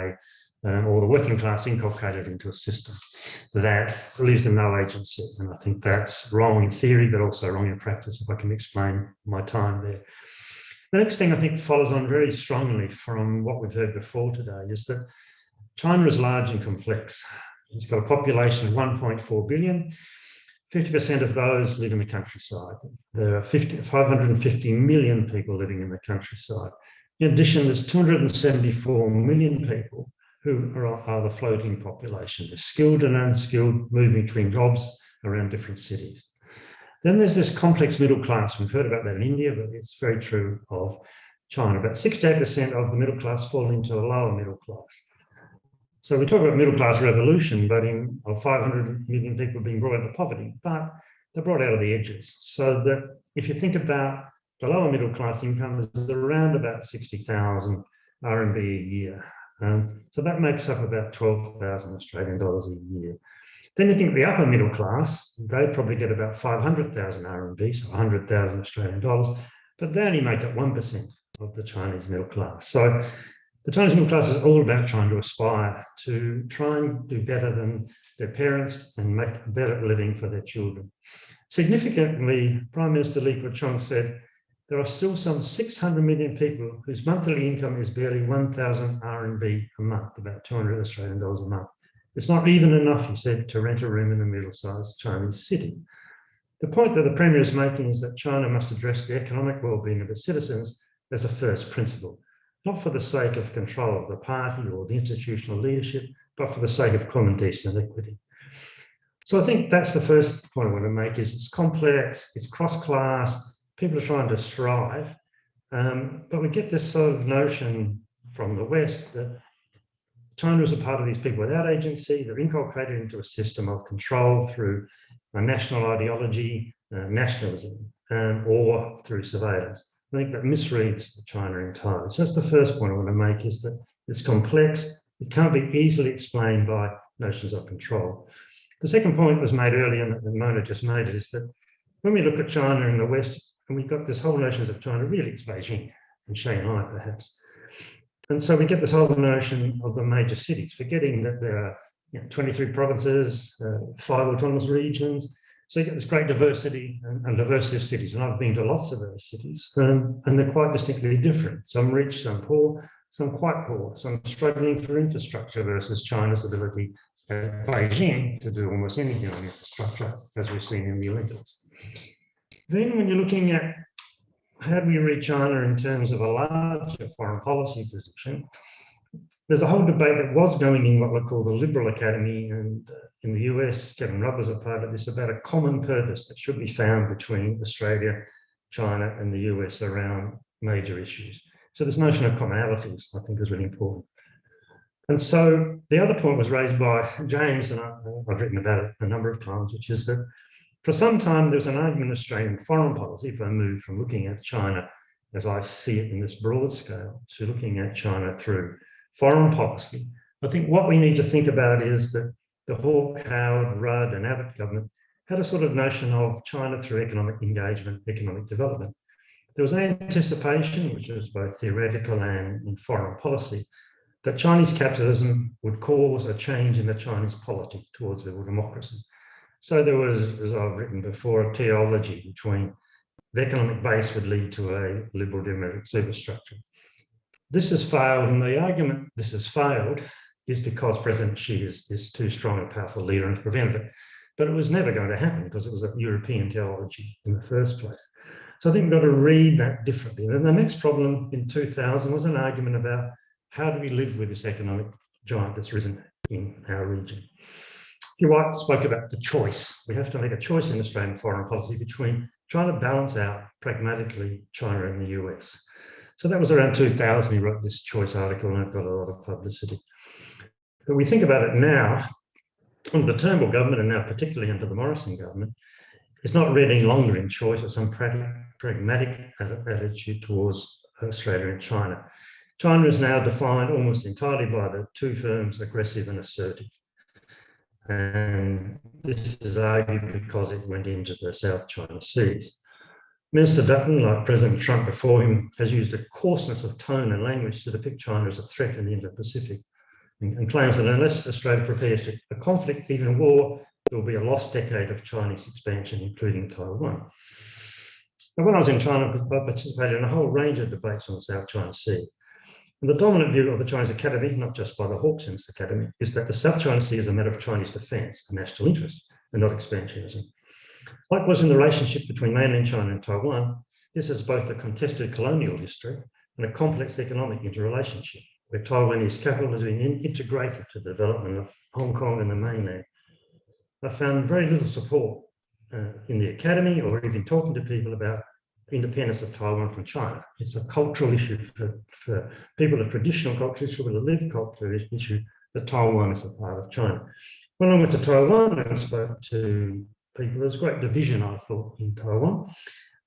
or the working class inculcated into a system that leaves them no agency. And I think that's wrong in theory, but also wrong in practice, if I can explain my time there. The next thing I think follows on very strongly from what we've heard before today is that China is large and complex. It's got a population of 1.4 billion. 50% of those live in the countryside. There are 550 million people living in the countryside. In addition, there's 274 million people who are the floating population. They're skilled and unskilled, moving between jobs around different cities. Then there's this complex middle class. We've heard about that in India, but it's very true of China. About 68% of the middle class fall into the lower middle class. So we talk about middle class revolution, but in 500 million people being brought into poverty, but they're brought out of the edges. So that if you think about the lower middle class income is around about 60,000 RMB a year. So that makes up about 12,000 Australian dollars a year. Then you think the upper middle class, they probably get about 500,000 RMB, so 100,000 Australian dollars, but they only make up 1% of the Chinese middle class. So the Chinese middle class is all about trying to aspire to try and do better than their parents and make a better living for their children. Significantly, Prime Minister Li Keqiang said there are still some 600 million people whose monthly income is barely 1,000 RMB a month, about 200 Australian dollars a month. It's not even enough, he said, to rent a room in a middle-sized Chinese city. The point that the Premier is making is that China must address the economic well-being of its citizens as a first principle, not for the sake of control of the party or the institutional leadership, but for the sake of common decent equity. So I think that's the first point I want to make is it's complex, it's cross-class, people are trying to strive, but we get this sort of notion from the West that China is a part of these people without agency. They're inculcated into a system of control through a national ideology, nationalism, or through surveillance. I think that misreads China entirely. So that's the first point I want to make is that it's complex. It can't be easily explained by notions of control. The second point was made earlier, and Mona just made it, is that when we look at China in the West, and we've got this whole notion of China, really it's Beijing and Shanghai perhaps. And so we get this whole notion of the major cities, forgetting that there are 23 provinces, 5 autonomous regions. So you get this great diversity and diversity of cities. And I've been to lots of those cities, and they're quite distinctly different. Some rich, some poor, some quite poor, some struggling for infrastructure versus China's ability at Beijing to do almost anything on infrastructure, as we've seen in the Olympics. Then when you're looking at how do we read China in terms of a larger foreign policy position, there's a whole debate that was going in what we call the Liberal Academy, and in the US, Kevin Rudd was a part of this, about a common purpose that should be found between Australia, China, and the US around major issues. So this notion of commonalities, I think, is really important. And so the other point was raised by James, and I've written about it a number of times, which is that For some time, there was an argument in Australian foreign policy, if I move from looking at China as I see it in this broad scale to looking at China through foreign policy. I think what we need to think about is that the Hawke, Howard, Rudd and Abbott government had a sort of notion of China through economic engagement, economic development. There was an anticipation, which was both theoretical and in foreign policy, that Chinese capitalism would cause a change in the Chinese polity towards liberal democracy. So there was, as I've written before, a teleology between the economic base would lead to a liberal democratic superstructure. This has failed, and the argument this has failed is because President Xi is too strong and powerful leader and to prevent it. But it was never going to happen because it was a European teleology in the first place. So I think we've got to read that differently. And then the next problem in 2000 was an argument about how do we live with this economic giant that's risen in our region. Hugh White spoke about the choice. We have to make a choice in Australian foreign policy between trying to balance out pragmatically China and the US. So that was around 2000, he wrote this choice article and it got a lot of publicity. But we think about it now, under the Turnbull government and now particularly under the Morrison government, it's not read any longer in choice or some pragmatic attitude towards Australia and China. China is now defined almost entirely by the two terms, aggressive and assertive. And this is argued because it went into the South China Seas. Minister Dutton, like President Trump before him, has used a coarseness of tone and language to depict China as a threat in the Indo-Pacific and claims that unless Australia prepares to a conflict, even war, there will be a lost decade of Chinese expansion, including Taiwan. And when I was in China, I participated in a whole range of debates on the South China Sea. And the dominant view of the Chinese Academy, not just by the Hawke Center Academy, is that the South China Sea is a matter of Chinese defence and national interest, and not expansionism. Likewise, in the relationship between mainland China and Taiwan, this is both a contested colonial history and a complex economic interrelationship, where Taiwanese capital has been integrated to the development of Hong Kong and the mainland. I found very little support in the academy or even talking to people about independence of Taiwan from China. It's a cultural issue for people of traditional culture, for the lived culture issue that Taiwan is a part of China. When I went to Taiwan and spoke to people, there was great division, I thought, in Taiwan.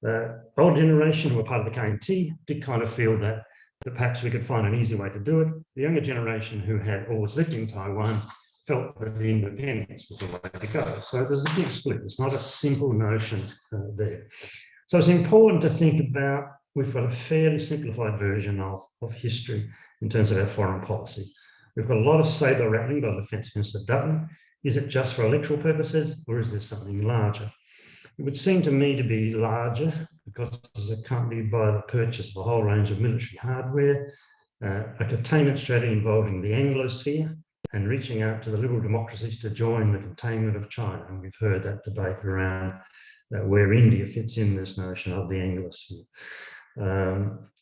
The old generation who were part of the KMT did kind of feel that perhaps we could find an easy way to do it. The younger generation who had always lived in Taiwan felt that the independence was the way to go. So there's a big split. It's not a simple notion there. So it's important to think about, we've got a fairly simplified version of history in terms of our foreign policy. We've got a lot of sabre rattling by Defence Minister Dutton. Is it just for electoral purposes or is there something larger? It would seem to me to be larger because it's accompanied by the purchase of a whole range of military hardware, a containment strategy involving the Anglosphere and reaching out to the liberal democracies to join the containment of China. And we've heard that debate around where India fits in this notion of the Anglosphere.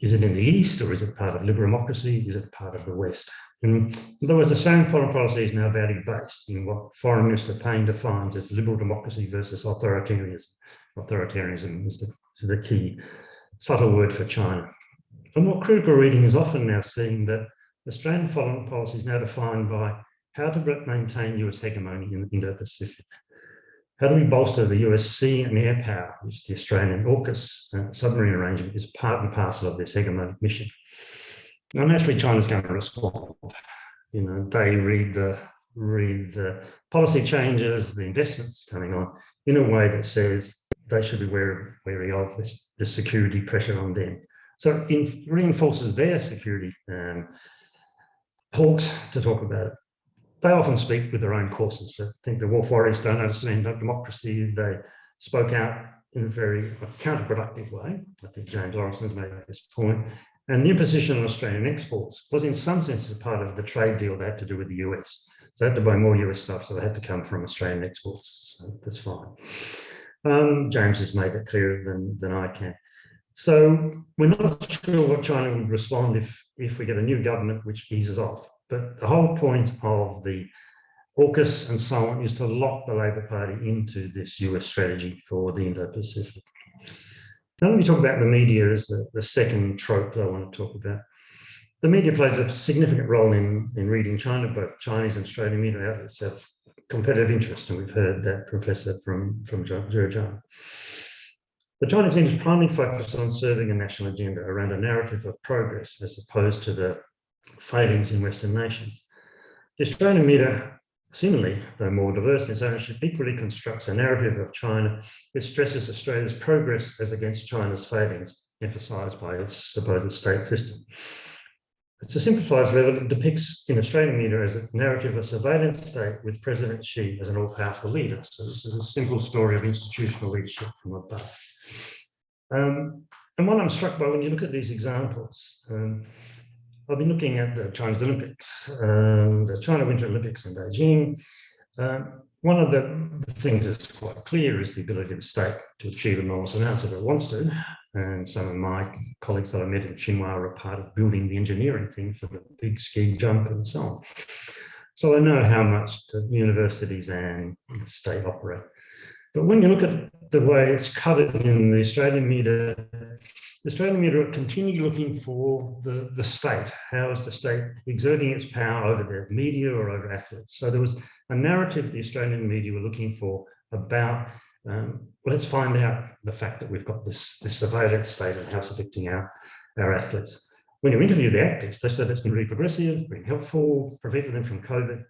Is it in the East or is it part of liberal democracy? Is it part of the West? In other words, the same foreign policy is now value-based in what Foreign Minister Payne defines as liberal democracy versus authoritarianism. Authoritarianism is the key subtle word for China. And what critical reading is often now seeing that Australian foreign policy is now defined by how to maintain US hegemony in the Indo-Pacific. How do we bolster the US sea and air power, which the Australian AUKUS submarine arrangement is part and parcel of this hegemonic mission? Now, naturally, China's going to respond. You know, they read the policy changes, the investments coming on in a way that says they should be wary of this security pressure on them. So it reinforces their security hawks to talk about it. They often speak with their own courses. I think the Wolf Warriors don't understand democracy. They spoke out in a very counterproductive way. I think James Orrison's made this point. And the imposition on Australian exports was in some sense a part of the trade deal they had to do with the US. So they had to buy more US stuff, so they had to come from Australian exports. So that's fine. James has made that clearer than I can. So we're not sure what China would respond if we get a new government which eases off. But the whole point of the AUKUS and so on is to lock the Labor Party into this US strategy for the Indo-Pacific. Now let me talk about the media as the second trope that I want to talk about. The media plays a significant role in reading China. Both Chinese and Australian media outlets have competitive interest, and we've heard that, Professor, from Zhejiang. The Chinese media is primarily focused on serving a national agenda around a narrative of progress as opposed to the failings in Western nations. The Australian media, similarly, though more diverse in its ownership, equally constructs a narrative of China which stresses Australia's progress as against China's failings, emphasised by its supposed state system. At a simplified level, it depicts in Australian media as a narrative of surveillance state with President Xi as an all-powerful leader. So this is a simple story of institutional leadership from above. And what I'm struck by when you look at these examples, I've been looking at the Chinese Olympics, the China Winter Olympics in Beijing. One of the things that's quite clear is the ability of the state to achieve enormous amounts if it wants to. And some of my colleagues that I met in Tsinghua are a part of building the engineering thing for the big ski jump and so on. So I know how much the universities and the state operate. But when you look at the way it's covered in the Australian media continue looking for the state. How is the state exerting its power over the media or over athletes? So there was a narrative the Australian media were looking for about, let's find out the fact that we've got this surveillance state and how it's affecting our athletes. When you interview the actors, they said it's been really progressive, been helpful, prevented them from COVID.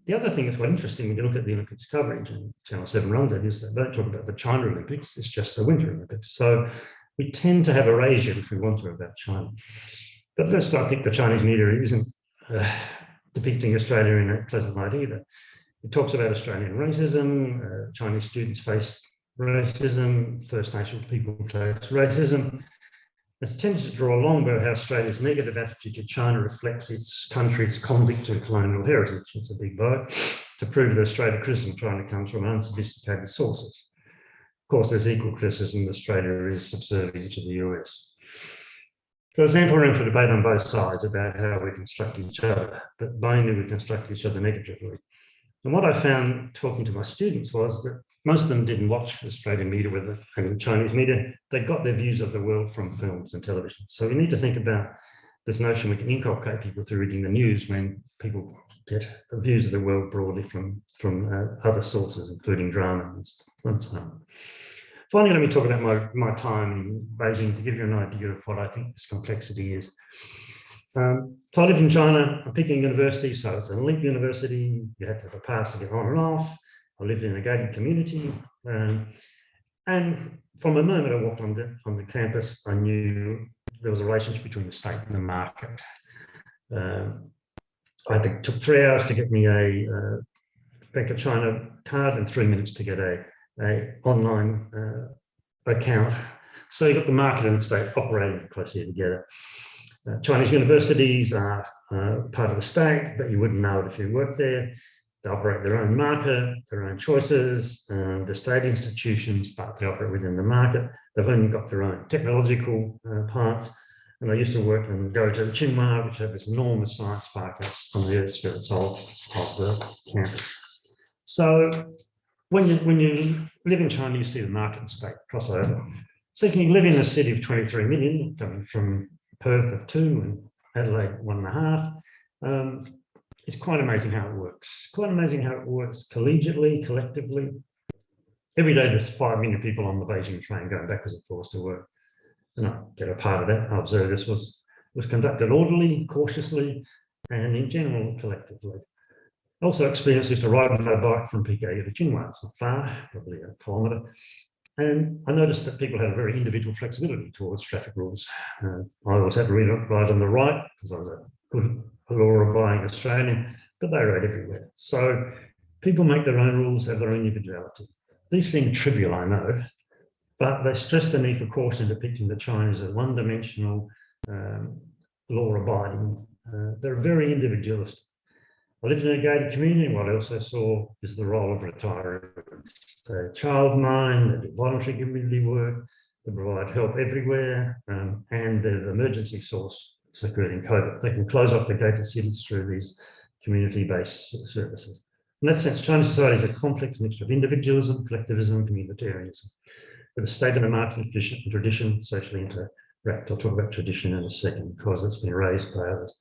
The other thing that's quite interesting when you look at the Olympics coverage, and Channel 7 runs it, is that they don't talk about the China Olympics, it's just the Winter Olympics. So we tend to have erasure if we want to about China. But I think the Chinese media isn't depicting Australia in a pleasant light either. It talks about Australian racism, Chinese students face racism, First Nations people face racism. It's tended to draw along about how Australia's negative attitude to China reflects its country's convict to colonial heritage. It's a big vote to prove that Australia criticism China comes from unsophisticated sources. Of course, there's equal criticism that Australia is subservient to the US. For example, we're in for debate on both sides about how we construct each other, but mainly we construct each other negatively. And what I found talking to my students was that most of them didn't watch Australian media and Chinese media. They got their views of the world from films and television. So we need to think about this notion we can inculcate people through reading the news when people get the views of the world broadly from other sources, including drama and so on. Finally, let me talk about my time in Beijing to give you an idea of what I think this complexity is. So I lived in China, I'm Peking University, so it's an elite university. You had to have a pass to get on and off. I lived in a gated community. And from the moment I walked on the campus, I knew there was a relationship between the state and the market. It took 3 hours to get me a Bank of China card and 3 minutes to get a online account. So you got the market and the state operating closely together. Chinese universities are part of the state, but you wouldn't know it if you worked there. They operate their own market, their own choices, the state institutions, but they operate within the market. They've only got their own technological parts. And I used to work and go to Tsinghua, which had this enormous science park that's on the outskirts of the campus. So when you live in China, you see the market and state cross over. So you can live in a city of 23 million, coming from Perth of 2 and Adelaide 1.5. It's quite amazing how it works. Quite amazing how it works collegiately, collectively. Every day there's 5 million people on the Beijing train going backwards and forwards to work. And I get a part of that. I observe this was conducted orderly, cautiously, and in general, collectively. I also experienced this to ride my bike from PK to Tsinghua. It's not far, probably a kilometre. And I noticed that people had a very individual flexibility towards traffic rules. I always had to ride on the right because I was a good law-abiding Australian, but they rode everywhere. So people make their own rules, have their own individuality. These seem trivial, I know, but they stress the need for caution depicting the Chinese as one-dimensional, law-abiding. They're very individualistic. I lived in a gated community, and what I also saw is the role of retirees. They're childmind, they do voluntary community work, they provide help everywhere, and they're the emergency source securing COVID. They can close off the gated cities through these community-based services. In that sense, Chinese society is a complex mixture of individualism, collectivism, communitarianism, with a state of the market and tradition socially interact. I'll talk about tradition in a second because it's been raised by others.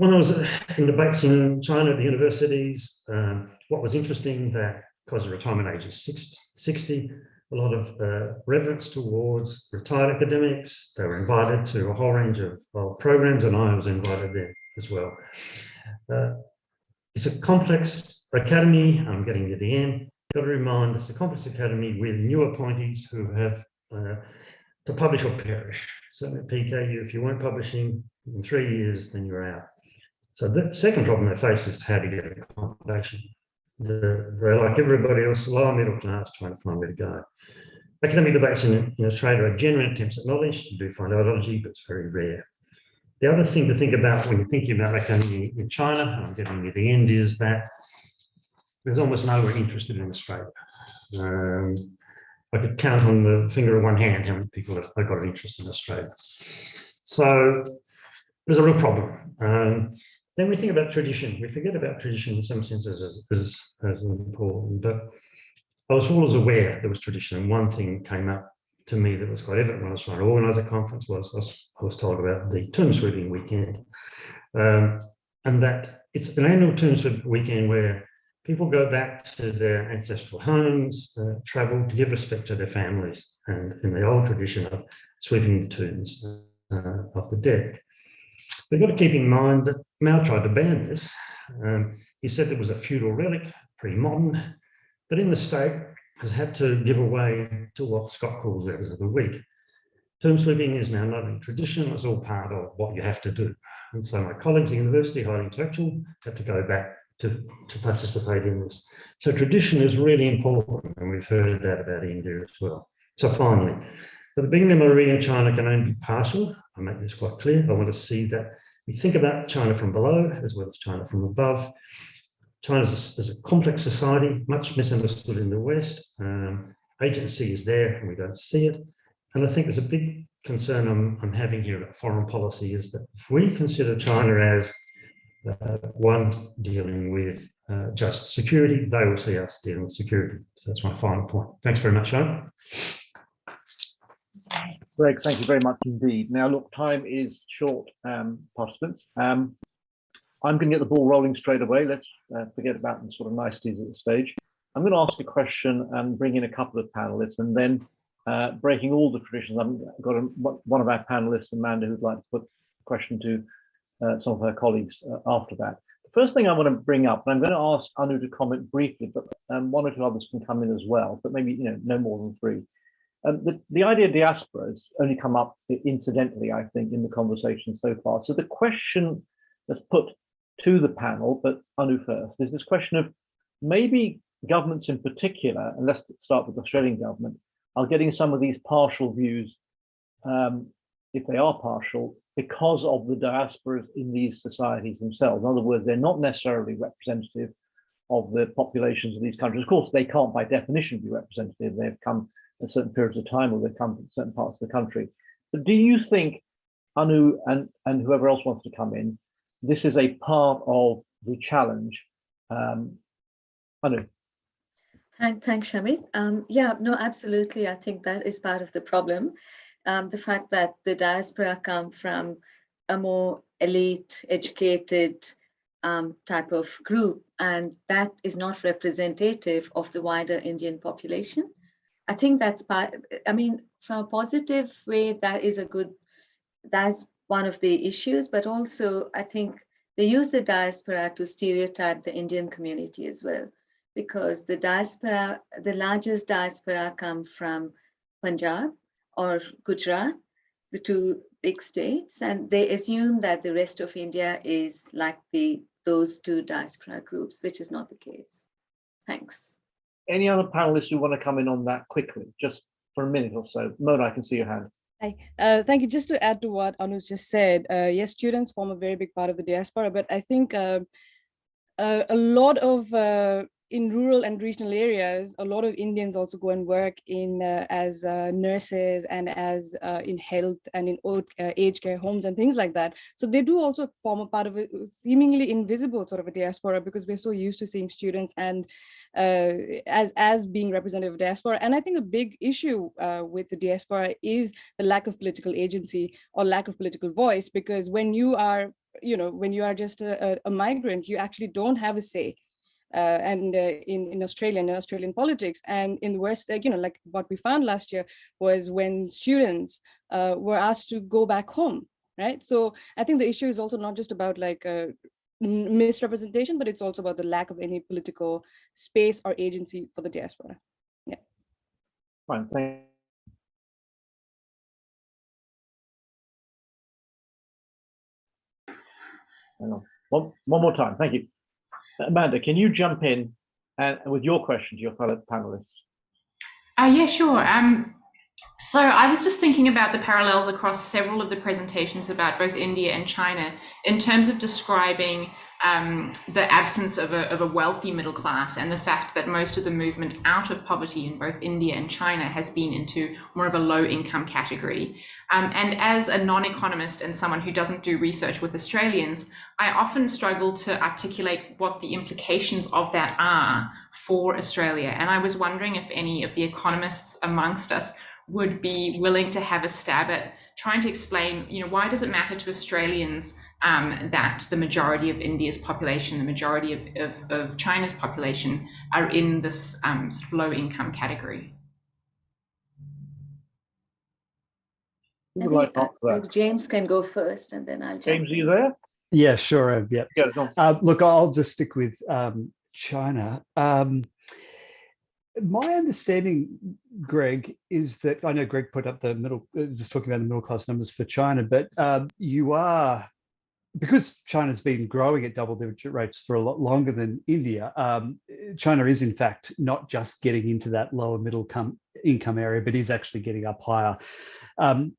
when I was in debates in China at the universities, what was interesting that because the retirement age is 60, a lot of reverence towards retired academics. They were invited to a whole range of programs, and I was invited there as well. It's a complex academy. I'm getting to the end. Got to remind, it's a complex academy with new appointees who have to publish or perish. So at PKU, if you weren't publishing in 3 years, then you're out. So the second problem they face is how to get accommodation. They're like everybody else, lower middle class, trying to find where to go. Academic debates in Australia are genuine attempts at knowledge. You do find ideology, but it's very rare. The other thing to think about when you're thinking about academy in China, and I'm getting near the end, is that there's almost no one interested in Australia. I could count on the finger of one hand how many people have got an interest in Australia. So there's a real problem. Then we think about tradition. We forget about tradition in some senses as important, but I was always aware there was tradition. And one thing came up to me that was quite evident when I was trying to organise a conference was I was told about the tomb sweeping weekend. And that it's an annual tomb sweep weekend where people go back to their ancestral homes, travel to give respect to their families, and in the old tradition of sweeping the tombs of the dead. We've got to keep in mind that Mao tried to ban this. He said it was a feudal relic, pretty modern, but in the state has had to give away to what Scott calls Revs of the Week. Tomb sweeping is now not a tradition, it's all part of what you have to do. And so my colleagues at university, highly intellectual, had to go back to participate in this. So tradition is really important, and we've heard that about India as well. So finally, at the beginning of my reading, China can only be partial. I make this quite clear. I want to see that we think about China from below as well as China from above. China is a complex society, much misunderstood in the West. Agency is there and we don't see it. And I think there's a big concern I'm having here about foreign policy is that if we consider China as one dealing with just security, they will see us dealing with security. So that's my final point. Thanks very much, Sean. Greg, thank you very much indeed. Now, look, time is short, participants. I'm going to get the ball rolling straight away. Let's forget about the sort of niceties at the stage. I'm going to ask a question and bring in a couple of panelists, and then breaking all the traditions, I've got one of our panelists, Amanda, who'd like to put a question to some of her colleagues after that. The first thing I want to bring up, and I'm going to ask Anu to comment briefly, but one or two others can come in as well, but maybe no more than three. The idea of diaspora has only come up incidentally, I think, in the conversation so far. So the question that's put to the panel, but Anu first, is this question of maybe governments in particular, and let's start with the Australian government, are getting some of these partial views, if they are partial, because of the diasporas in these societies themselves. In other words, they're not necessarily representative of the populations of these countries. Of course, they can't by definition be representative. They've come at certain periods of time, or they've come from certain parts of the country. But do you think, Anu and whoever else wants to come in, this is a part of the challenge? Anu. Thanks, Shamit. Yeah, no, absolutely. I think that is part of the problem. The fact that the diaspora come from a more elite, educated type of group, and that is not representative of the wider Indian population. I think that's part, I mean, from a positive way, that's one of the issues, but also I think they use the diaspora to stereotype the Indian community as well, because the diaspora, the largest diaspora come from Punjab or Gujarat, the two big states, and they assume that the rest of India is like those two diaspora groups, which is not the case. Thanks. Any other panelists who want to come in on that quickly, just for a minute or so? Mona, I can see your hand. Hi, thank you. Just to add to what Anu's just said, yes, students form a very big part of the diaspora, but I think a lot of in rural and regional areas, a lot of Indians also go and work in as nurses and as in health and in aged care homes and things like that. So they do also form a part of a seemingly invisible sort of a diaspora, because we're so used to seeing students and as being representative of diaspora. And I think a big issue with the diaspora is the lack of political agency or lack of political voice, because when you are, when you are just a migrant, you actually don't have a say. In Australian politics and in the West, like what we found last year was when students were asked to go back home, right? So I think the issue is also not just about like misrepresentation, but it's also about the lack of any political space or agency for the diaspora. Yeah. Fine, thank Hang on. One more time, thank you. Amanda, can you jump in with your question to your fellow panelists? Yeah, sure. So I was just thinking about the parallels across several of the presentations about both India and China in terms of describing the absence of a wealthy middle class and the fact that most of the movement out of poverty in both India and China has been into more of a low income category. And as a non-economist and someone who doesn't do research with Australians, I often struggle to articulate what the implications of that are for Australia. And I was wondering if any of the economists amongst us would be willing to have a stab at trying to explain, why does it matter to Australians that the majority of India's population, the majority of China's population are in this sort of low income category? Who would like to answer that? Maybe James can go first, and then I'll jump James, are you in. there? Yeah, sure. Yeah. Yeah, go on. Look, I'll just stick with China. My understanding, Greg, is that I know Greg put up the just talking about the middle class numbers for China, but because China's been growing at double-digit rates for a lot longer than India, China is in fact not just getting into that lower middle income area, but is actually getting up higher.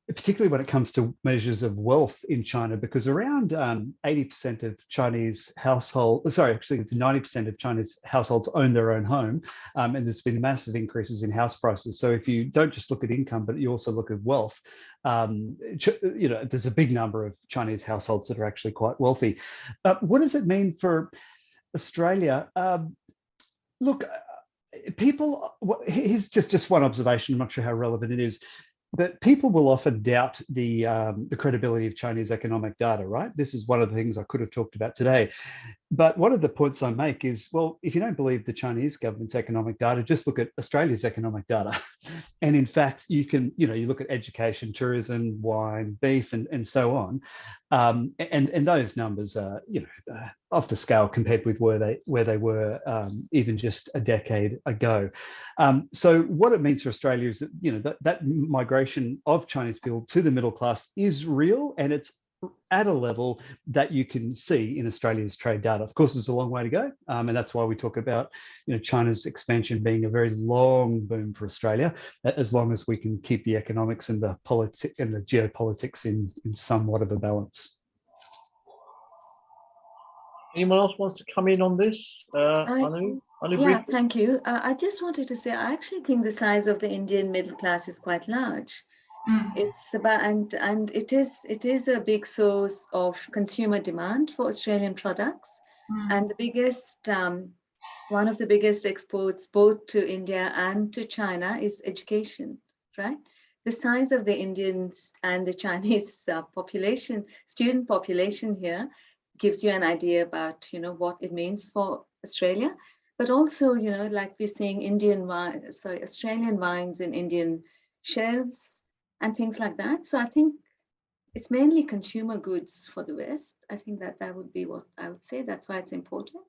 Particularly when it comes to measures of wealth in China, because around 80% of Chinese households, actually it's 90% of Chinese households own their own home, and there's been massive increases in house prices. So if you don't just look at income, but you also look at wealth, there's a big number of Chinese households that are actually quite wealthy. What does it mean for Australia? Look, people, here's just one observation, I'm not sure how relevant it is. But people will often doubt the credibility of Chinese economic data, right? This is one of the things I could have talked about today. But one of the points I make is, well, if you don't believe the Chinese government's economic data, just look at Australia's economic data. And in fact, you can, you look at education, tourism, wine, beef, and so on. And those numbers are, off the scale compared with where they were even just a decade ago. So what it means for Australia is that, that migration of Chinese people to the middle class is real, and it's at a level that you can see in Australia's trade data. Of course, there's a long way to go, and that's why we talk about China's expansion being a very long boom for Australia, as long as we can keep the economics and the politics and the geopolitics in somewhat of a balance. Anyone else wants to come in on this? Anu, yeah, thank you. I just wanted to say, I actually think the size of the Indian middle class is quite large. It's about, and it is a big source of consumer demand for Australian products, and the biggest one of the biggest exports both to India and to China is education, right? The size of the Indians and the Chinese student population here gives you an idea about what it means for Australia, but also like we're seeing Australian wines in Indian shelves and things like that. So I think it's mainly consumer goods for the West. I think that would be what I would say. That's why it's important.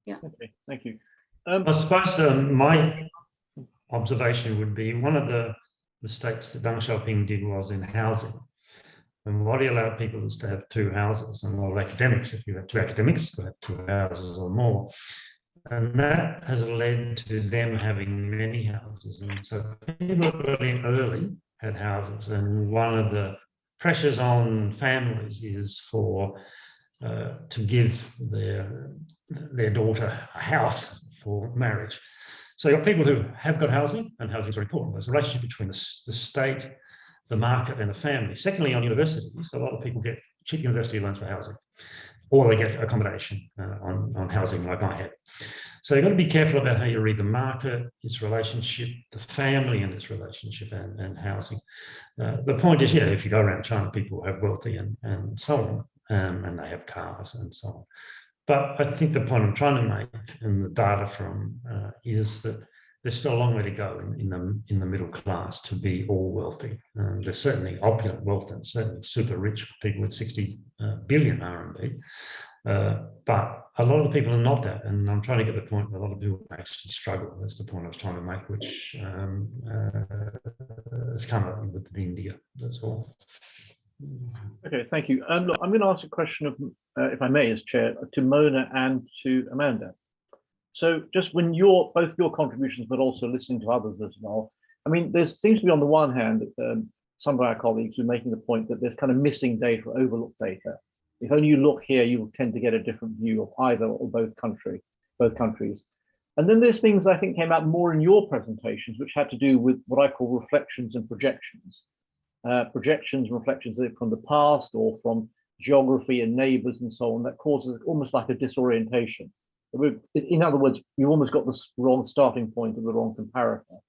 Yeah. Okay, thank you. I suppose my observation would be one of the mistakes that Deng Xiaoping did was in housing. And what he allowed people is to have two houses, and all academics, if you have two academics, you have two houses or more. And that has led to them having many houses. And so people early had houses. And one of the pressures on families is to give their daughter a house for marriage. So you've got people who have got housing, and housing is very important. There's a relationship between the state, the market, and the family. Secondly, on universities, a lot of people get cheap university loans for housing, or they get accommodation on housing like I had. So you've got to be careful about how you read the market, its relationship, the family and its relationship, and housing. The point is, yeah, if you go around China, people are wealthy and so on, and they have cars and so on. But I think the point I'm trying to make, and the data from, is that there's still a long way to go in the middle class to be all wealthy. There's certainly opulent wealth and certainly super rich people with 60 billion RMB. But a lot of the people are not that, and I'm trying to get the point that a lot of people actually struggle. That's the point I was trying to make, which has come up with India. That's all. Okay, thank you. Look, I'm going to ask a question of, if I may, as chair, to Mona and to Amanda. So just when both your contributions, but also listening to others as well, I mean, there seems to be on the one hand, some of our colleagues are making the point that there's kind of missing data, overlooked data. If only you look here, you will tend to get a different view of either or both countries. And then there's things I think came out more in your presentations, which had to do with what I call reflections and projections. Projections and reflections from the past or from geography and neighbors and so on, that causes almost like a disorientation. In other words, you've almost got the wrong starting point or the wrong comparator.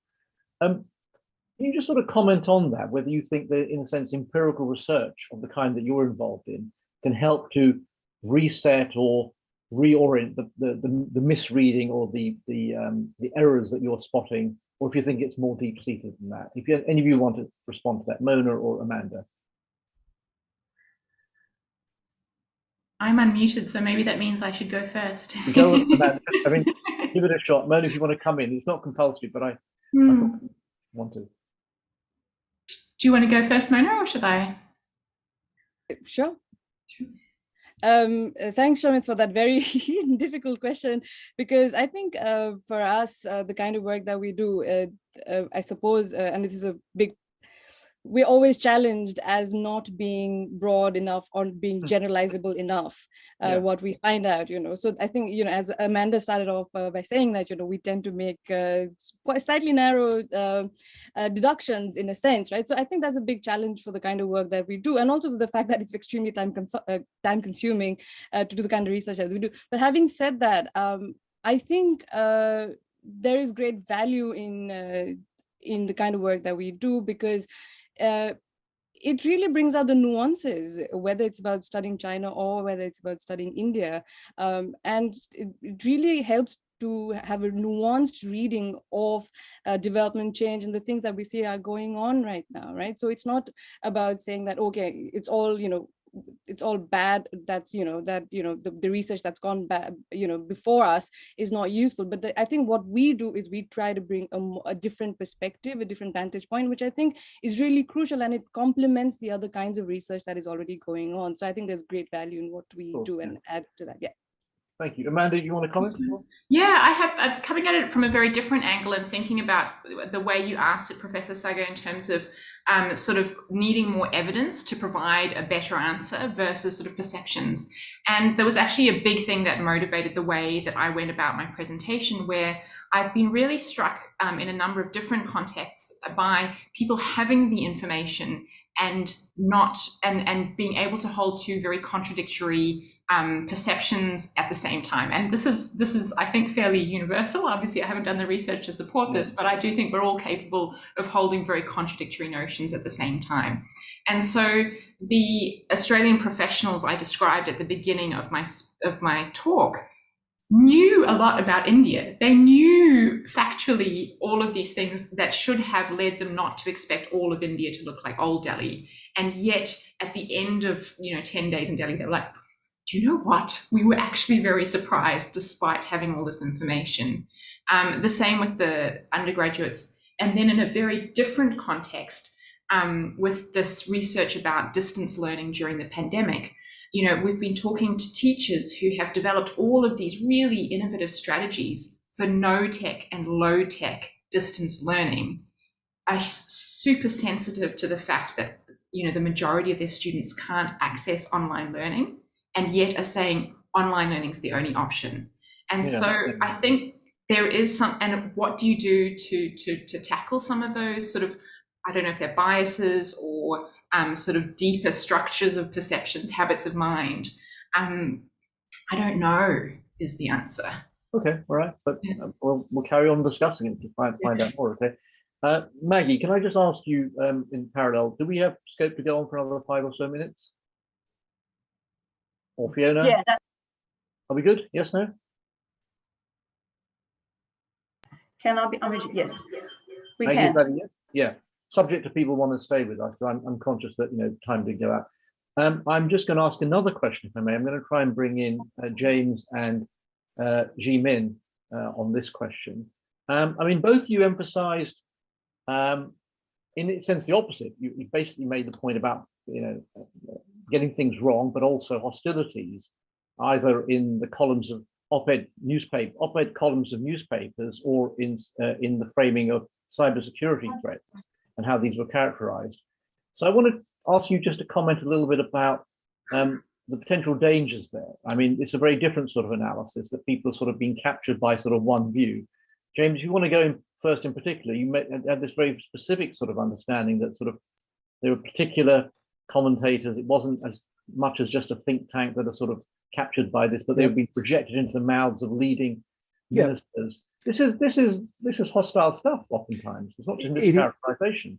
Can you just sort of comment on that, whether you think that, in a sense, empirical research of the kind that you're involved in can help to reset or reorient the misreading or the errors that you're spotting, or if you think it's more deep-seated than that? If any of you want to respond to that, Mona or Amanda. I'm unmuted, so maybe that means I should go first. Go on, Amanda. I mean, give it a shot. Mona, if you want to come in, it's not compulsory, but I want to. Do you want to go first, Mona, or should I? Sure. Thanks, Shamit, for that very difficult question, because I think for us, the kind of work that we do, I suppose, and this is a big, we're always challenged as not being broad enough or being generalizable enough, what we find out, So I think, as Amanda started off by saying that, we tend to make quite slightly narrow deductions in a sense, right? So I think that's a big challenge for the kind of work that we do, and also the fact that it's extremely time consuming to do the kind of research that we do. But having said that, I think there is great value in the kind of work that we do, because it really brings out the nuances, whether it's about studying China or whether it's about studying India. And it really helps to have a nuanced reading of development change and the things that we see are going on right now, right? So it's not about saying that, okay, it's all, it's all bad, that's the research that's gone bad before us is not useful. But I think what we do is we try to bring a different perspective, a different vantage point, which I think is really crucial, and it complements the other kinds of research that is already going on. So I think there's great value in what we do and add to that. Thank you. Amanda, you want to comment? Yeah, I'm coming at it from a very different angle and thinking about the way you asked it, Professor Saga, in terms of sort of needing more evidence to provide a better answer versus sort of perceptions. And there was actually a big thing that motivated the way that I went about my presentation, where I've been really struck in a number of different contexts by people having the information and being able to hold two very contradictory perceptions at the same time. And this is I think fairly universal. Obviously I haven't done the research to support this, but I do think we're all capable of holding very contradictory notions at the same time. And so the Australian professionals I described at the beginning of my talk knew a lot about India. They knew factually all of these things that should have led them not to expect all of India to look like old Delhi. And yet at the end of 10 days in Delhi, they were like, do you know what? We were actually very surprised despite having all this information. The same with the undergraduates. And then in a very different context, with this research about distance learning during the pandemic, we've been talking to teachers who have developed all of these really innovative strategies for no tech and low tech distance learning, are super sensitive to the fact that, the majority of their students can't access online learning, and yet are saying online learning is the only option. And so I think there is some, and what do you do to tackle some of those sort of, I don't know if they're biases or sort of deeper structures of perceptions, habits of mind? I don't know is the answer. Okay, all right, but we'll carry on discussing it to find out more. Okay, Maggie, can I just ask you in parallel? Do we have scope to go on for another 5 or so minutes? Or Fiona? Yeah, that's, Are we good? Yes, no? can I be, I mean, yes, we Maggie, can. is that a yes? Yeah. Subject to people want to stay with us. So I'm conscious that time did go out. I'm just going to ask another question, if I may. I'm going to try and bring in James and Jimin on this question. I mean, both you emphasized, in a sense, the opposite. You basically made the point about getting things wrong, but also hostilities, either in the columns of op-ed columns of newspapers, or in the framing of cybersecurity threats and how these were characterized. So I want to ask you just to comment a little bit about the potential dangers there. I mean, it's a very different sort of analysis that people are sort of being captured by sort of one view. James, if you want to go in first in particular, you had this very specific sort of understanding that sort of there were particular commentators. It wasn't as much as just a think tank that are sort of captured by this, but they would be projected into the mouths of leading ministers. This is hostile stuff oftentimes. It's not just mischaracterization.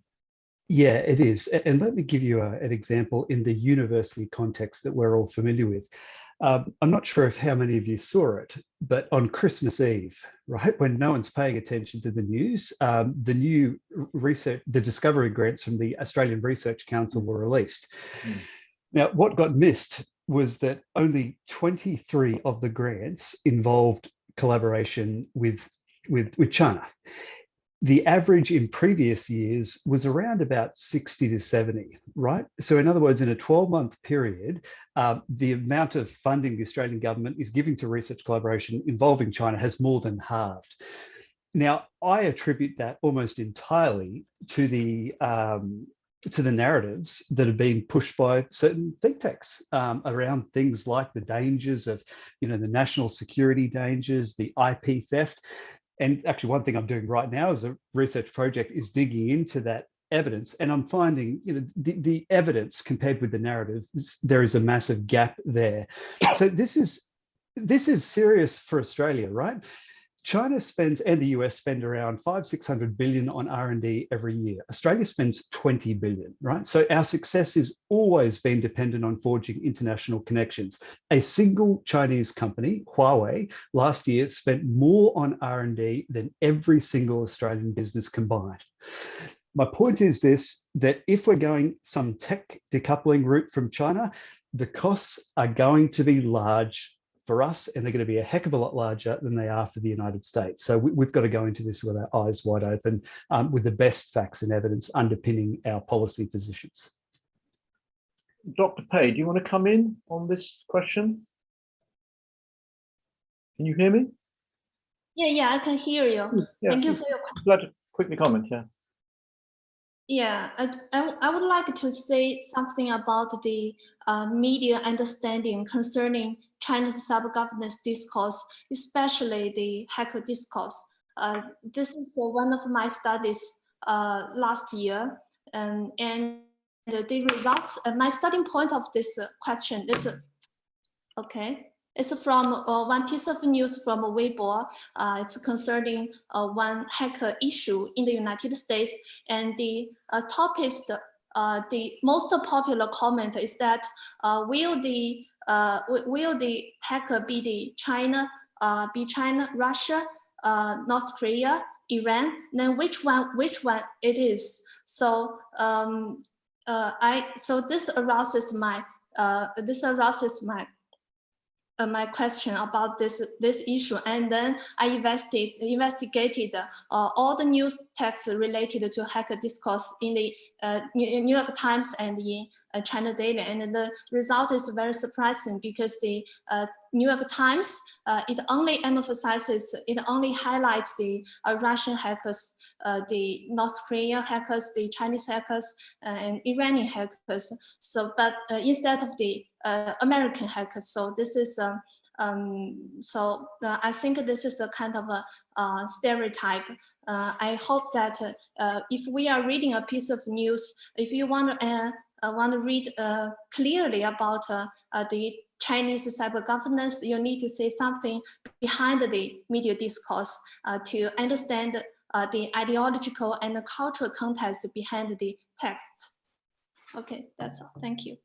Yeah, it is. And let me give you an example in the university context that we're all familiar with. I'm not sure if how many of you saw it, but on Christmas Eve, right, when no one's paying attention to the news, the new research, the discovery grants from the Australian Research Council were released. Now, what got missed was that only 23 of the grants involved collaboration with China. The average in previous years was around about 60 to 70, right? So in other words, in a 12-month period, the amount of funding the Australian government is giving to research collaboration involving China has more than halved. Now, I attribute that almost entirely to the narratives that have been pushed by certain think tanks around things like the dangers of, the national security dangers, the IP theft. And actually, one thing I'm doing right now as a research project is digging into that evidence, and I'm finding, the evidence compared with the narrative, there is a massive gap there. So this is serious for Australia, right? China spends, and the US spend around 500-600 billion on R&D every year. Australia spends 20 billion, right? So our success has always been dependent on forging international connections. A single Chinese company, Huawei, last year spent more on R&D than every single Australian business combined. My point is this, that if we're going some tech decoupling route from China, the costs are going to be large for us, and they're going to be a heck of a lot larger than they are for the United States. So we've got to go into this with our eyes wide open, with the best facts and evidence underpinning our policy positions. Dr. Pei, do you want to come in on this question? Can you hear me? Yeah, I can hear you. Yeah, Thank you for your question. glad to quickly comment, yeah. Yeah, I would like to say something about the media understanding concerning China's cyber-governance discourse, especially the hacker discourse. This is one of my studies last year, and the results, my starting point of this question is, okay. It's from one piece of news from Weibo. It's concerning one hacker issue in the United States, and the the most popular comment is that will the hacker be the China, Russia, North Korea, Iran? Then which one it is? So so this arouses my my question about this issue, and then I investigated all the news texts related to hacker discourse in the New York Times and the China Daily, and the result is very surprising because the New York Times it only highlights the Russian hackers, the North Korean hackers, the Chinese hackers, and Iranian hackers. So, but instead of the American hackers, so this is I think this is a kind of a stereotype. I hope that if we are reading a piece of news, if you want to read clearly about the Chinese cyber governance, you need to say something behind the media discourse to understand the ideological and the cultural context behind the texts. Okay, that's all. Thank you.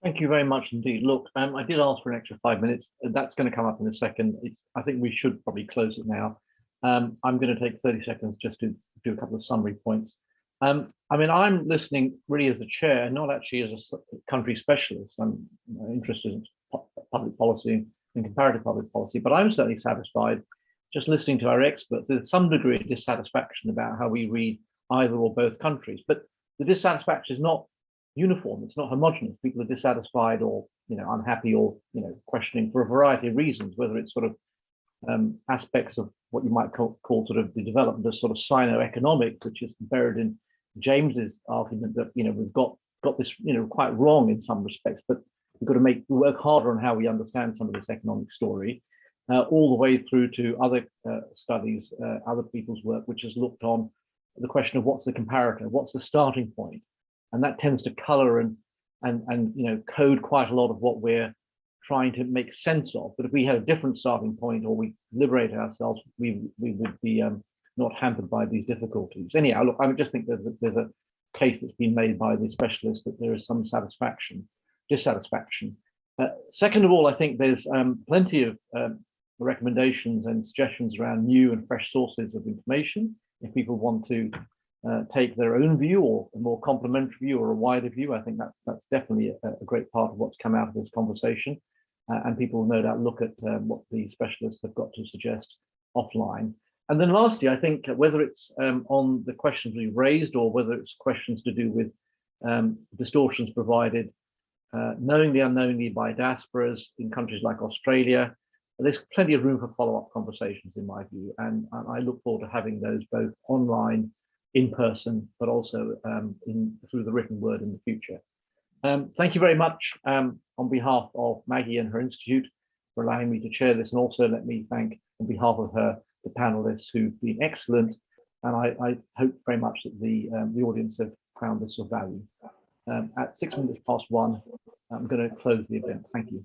Thank you very much indeed. Look, I did ask for an extra 5 minutes. That's going to come up in a second. I think we should probably close it now. I'm going to take 30 seconds just to do a couple of summary points. I mean, I'm listening really as a chair, not actually as a country specialist. I'm interested in public policy and comparative public policy, but I'm certainly satisfied just listening to our experts. There's some degree of dissatisfaction about how we read either or both countries, but the dissatisfaction is not uniform. It's not homogenous. People are dissatisfied or unhappy or questioning for a variety of reasons, whether it's sort of aspects of what you might call sort of the development of sort of sino-economics, which is buried in James's argument that we've got this quite wrong in some respects, but we've got to work harder on how we understand some of this economic story, all the way through to other studies, other people's work, which has looked on the question of what's the comparator, what's the starting point. And that tends to color and code quite a lot of what we're trying to make sense of. But if we had a different starting point, or we liberate ourselves, we would be not hampered by these difficulties. Anyhow, look, I just think there's a case that's been made by the specialists that there is some dissatisfaction. Second of all, I think there's plenty of recommendations and suggestions around new and fresh sources of information. If people want to take their own view or a more complementary view or a wider view, I think that's definitely a great part of what's come out of this conversation. And people will no doubt look at what the specialists have got to suggest offline. And then lastly, I think whether it's on the questions we've raised or whether it's questions to do with distortions provided knowingly, unknowingly by diasporas in countries like Australia, there's plenty of room for follow-up conversations in my view. And I look forward to having those both online, in person, but also through the written word in the future. Thank you very much on behalf of Maggie and her institute for allowing me to chair this, and also let me thank on behalf of her the panelists who've been excellent, and I hope very much that the audience have found this of value. At 1:06, I'm going to close the event. Thank you.